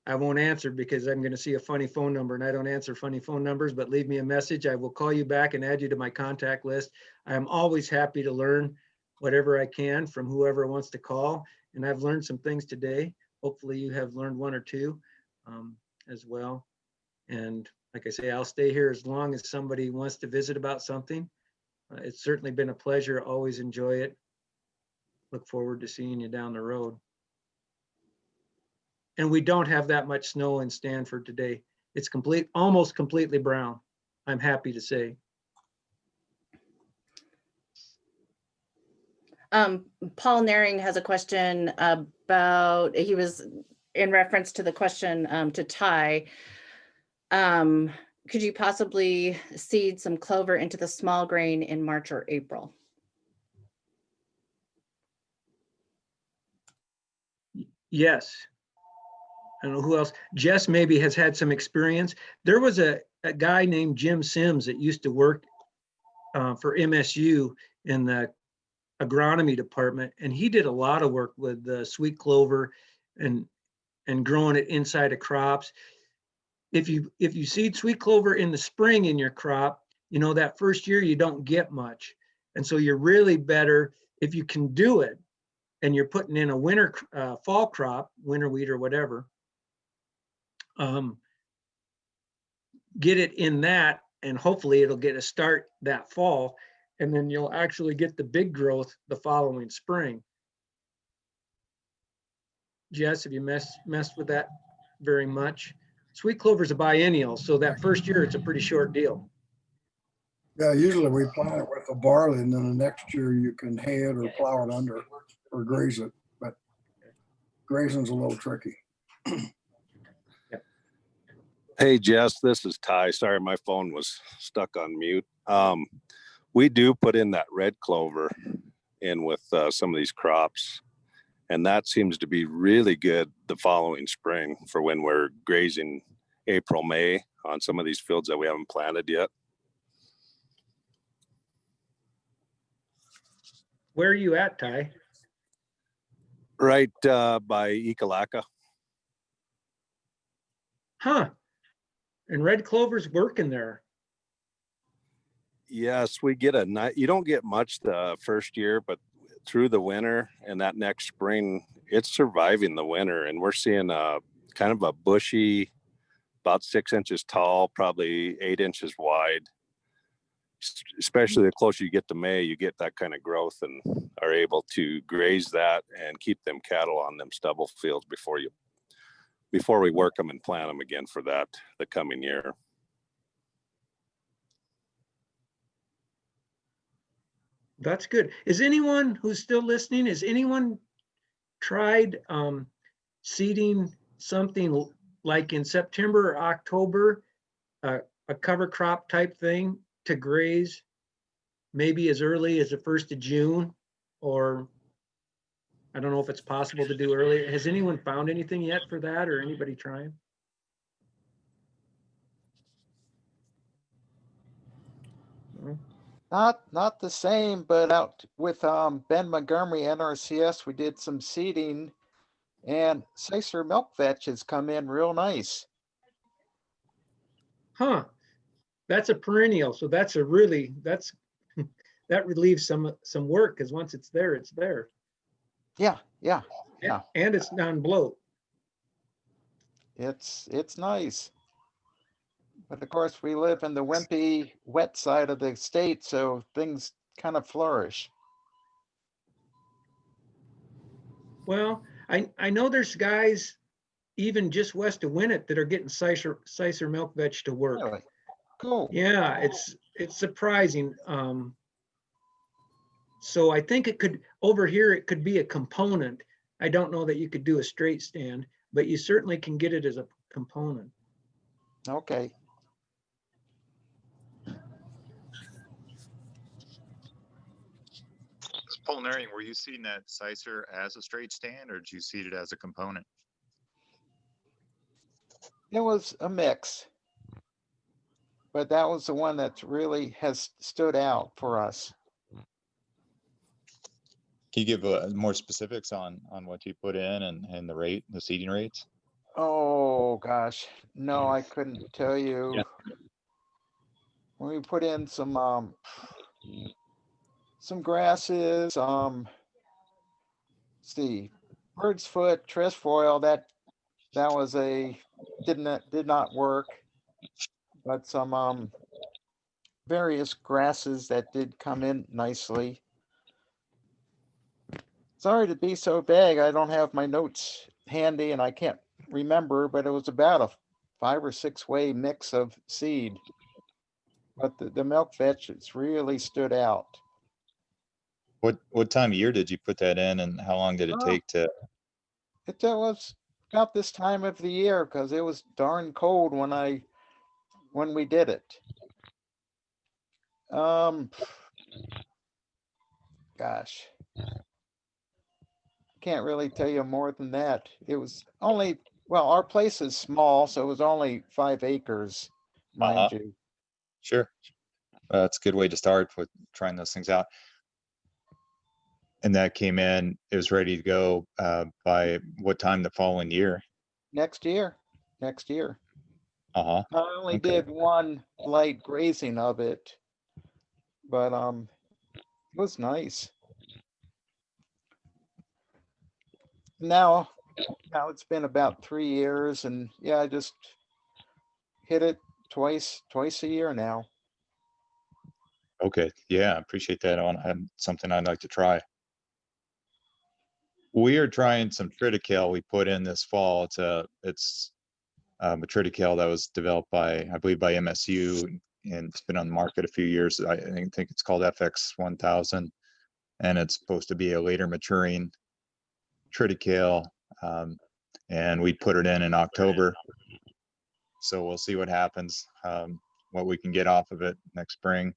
I won't answer because I'm going to see a funny phone number, and I don't answer funny phone numbers, but leave me a message. I will call you back and add you to my contact list. I am always happy to learn whatever I can from whoever wants to call. And I've learned some things today. Hopefully you have learned one or two as well. And like I say, I'll stay here as long as somebody wants to visit about something. It's certainly been a pleasure. Always enjoy it. Look forward to seeing you down the road. And we don't have that much snow in Stanford today. It's almost completely brown, I'm happy to say. Paul Naring has a question about, he was in reference to the question to Ty. Could you possibly seed some clover into the small grain in March or April? Yes. I don't know who else. Jess maybe has had some experience. There was a guy named Jim Sims that used to work for MSU in the agronomy department, and he did a lot of work with sweet clover and growing it inside of crops. If you seed sweet clover in the spring in your crop, you know, that first year you don't get much. And so you're really better if you can do it and you're putting in a winter fall crop, winter wheat or whatever, get it in that, and hopefully it'll get a start that fall, and then you'll actually get the big growth the following spring. Jess, have you messed with that very much? Sweet clover is a biennial, so that first year it's a pretty short deal. Yeah, usually we plant it with the barley and then the next year you can hay it or plow it under or graze it, but grazing's a little tricky. Hey, Jess, this is Ty. Sorry, my phone was stuck on mute. We do put in that red clover in with some of these crops, and that seems to be really good the following spring for when we're grazing April, May on some of these fields that we haven't planted yet. Where are you at, Ty? Right by ecological. Huh. And red clover's working there. Yes, we get you don't get much the first year, but through the winter and that next spring, it's surviving the winter. And we're seeing kind of a bushy, about 6 inches tall, probably 8 inches wide. Especially the closer you get to May, you get that kind of growth and are able to graze that and keep them cattle on them stubble fields before we work them and plant them again for the coming year. That's good. Is anyone who's still listening, has anyone tried seeding something like in September or October, a cover crop type thing to graze maybe as early as the 1st of June? Or I don't know if it's possible to do earlier. Has anyone found anything yet for that, or anybody trying? Not the same, but out with Ben Montgomery NRCS, we did some seeding, and Sicer milk vetch has come in real nice. Huh. That's a perennial, so that relieves some work, because once it's there, it's there. Yeah. And it's non-bloat. It's nice. But of course, we live in the wimpy, wet side of the state, so things kind of flourish. Well, I know there's guys even just west of Winnett that are getting Sicer milk vetch to work. Really? Cool. Yeah, it's surprising. So I think over here, it could be a component. I don't know that you could do a straight stand, but you certainly can get it as a component. Okay. Polnarian, were you seeding that Sicer as a straight stand, or did you seed it as a component? It was a mix, but that was the one that really has stood out for us. Can you give more specifics on what you put in and the seeding rates? Oh gosh, no, I couldn't tell you. Yeah. When we put in some grasses, see, bird's foot, trefoil, that was did not work, but some various grasses that did come in nicely. Sorry to be so vague. I don't have my notes handy and I can't remember, but it was about a 5 or 6 way mix of seed. But the milk vetch, it's really stood out. What time of year did you put that in, and how long did it take to It was about this time of the year because it was darn cold when we did it. Gosh, can't really tell you more than that. It was only, well, our place is small, so it was only 5 acres, mind you. Sure. That's a good way to start with trying those things out. And that came in, it was ready to go by what time the following year? Next year. Uh-huh. I only Okay. did one light grazing of it, but it was nice. Now it's been about 3 years, and yeah, I just hit it twice a year now. Okay. Yeah, I appreciate that. Something I'd like to try. We are trying some triticale we put in this fall. It's a triticale that was developed by, I believe, by MSU, and it's been on the market a few years. I think it's called FX 1000, and it's supposed to be a later maturing triticale. And we put it in October. So we'll see what happens, what we can get off of it next spring.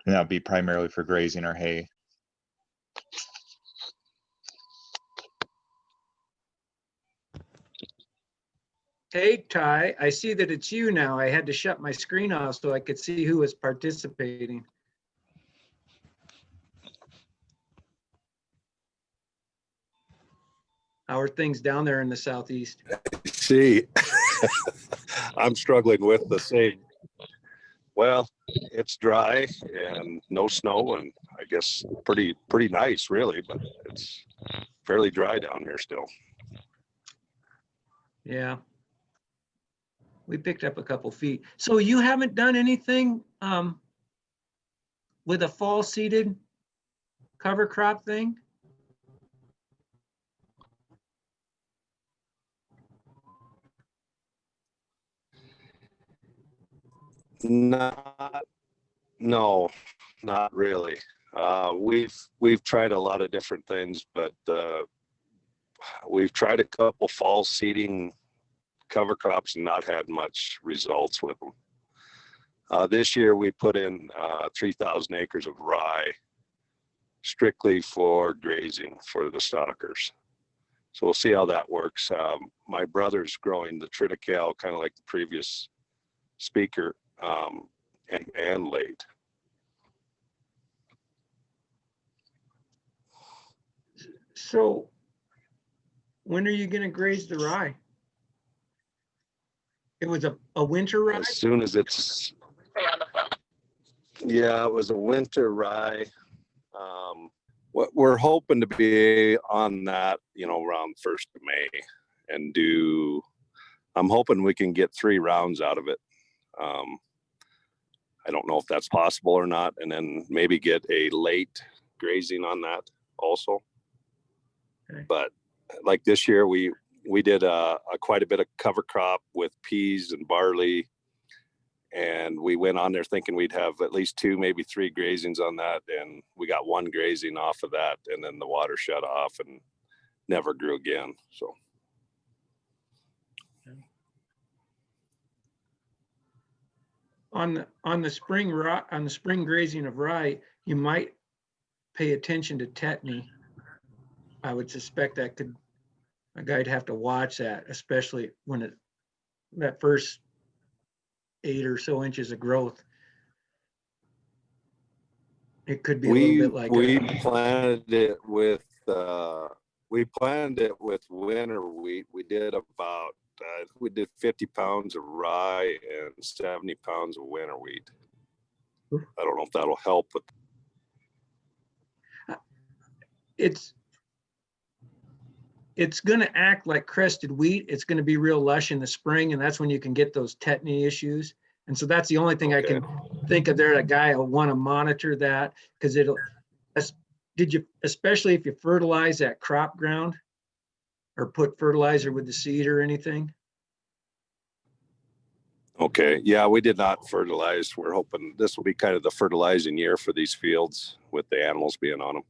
And that'll be primarily for grazing or hay. Hey, Ty, I see that it's you now. I had to shut my screen off so I could see who was participating. How are things down there in the southeast? See, I'm struggling with the same. Well, it's dry and no snow, and I guess pretty nice, really, but it's fairly dry down here still. Yeah. We picked up a couple feet. So you haven't done anything with a fall seeded cover crop thing? No, not really. We've tried a lot of different things, but we've tried a couple fall seeding cover crops and not had much results with them. This year we put in 3,000 acres of rye strictly for grazing for the stockers. So we'll see how that works. My brother's growing the triticale, kind of like the previous speaker, and late. So when are you going to graze the rye? It was a winter rye? As soon as it's, yeah, it was a winter rye. What we're hoping to be on that, around 1st of May and I'm hoping we can get 3 rounds out of it. I don't know if that's possible or not, and then maybe get a late grazing on that also. Okay. But like this year, we did quite a bit of cover crop with peas and barley, and we went on there thinking we'd have at least 2, maybe 3 grazings on that, and we got 1 grazing off of that, and then the water shut off and never grew again. So. On the spring grazing of rye, you might pay attention to tetany. I would suspect that a guy'd have to watch that, especially when that first 8 or so inches of growth. It could be a little bit like we planted it with winter wheat. We did about we did 50 pounds of rye and 70 pounds of winter wheat. I don't know if that'll help with. It's going to act like crested wheat. It's going to be real lush in the spring, and that's when you can get those tetany issues. And so that's the only thing I can think of there. A guy will want to monitor that, because especially if you fertilize that crop ground or put fertilizer with the seed or anything? Okay, yeah, we did not fertilize. We're hoping this will be kind of the fertilizing year for these fields with the animals being on them.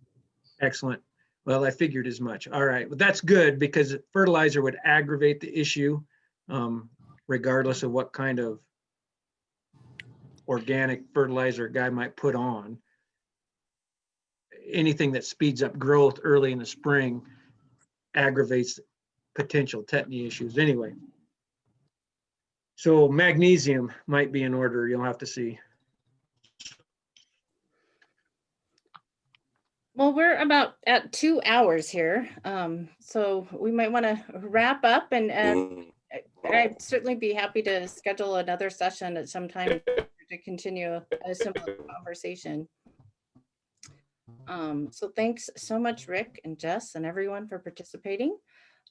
Excellent. Well, I figured as much. All right, well, that's good because fertilizer would aggravate the issue regardless of what kind of organic fertilizer a guy might put on. Anything that speeds up growth early in the spring aggravates potential tetany issues anyway. So magnesium might be in order. You'll have to see. Well, we're about at 2 hours here. So we might want to wrap up and I'd certainly be happy to schedule another session at some time to continue a similar conversation. So thanks so much, Rick and Jess and everyone for participating.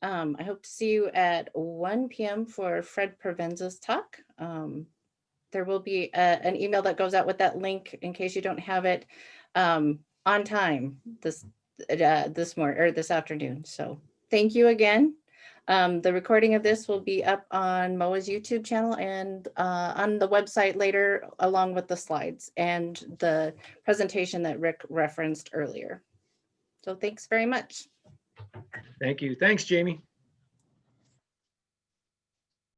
I hope to see you at 1 p.m. for Fred Provenza's talk. There will be an email that goes out with that link in case you don't have it on time this morning or this afternoon. So thank you again. The recording of this will be up on MOA's YouTube channel and on the website later, along with the slides and the presentation that Rick referenced earlier. So thanks very much. Thank you. Thanks, Jamie.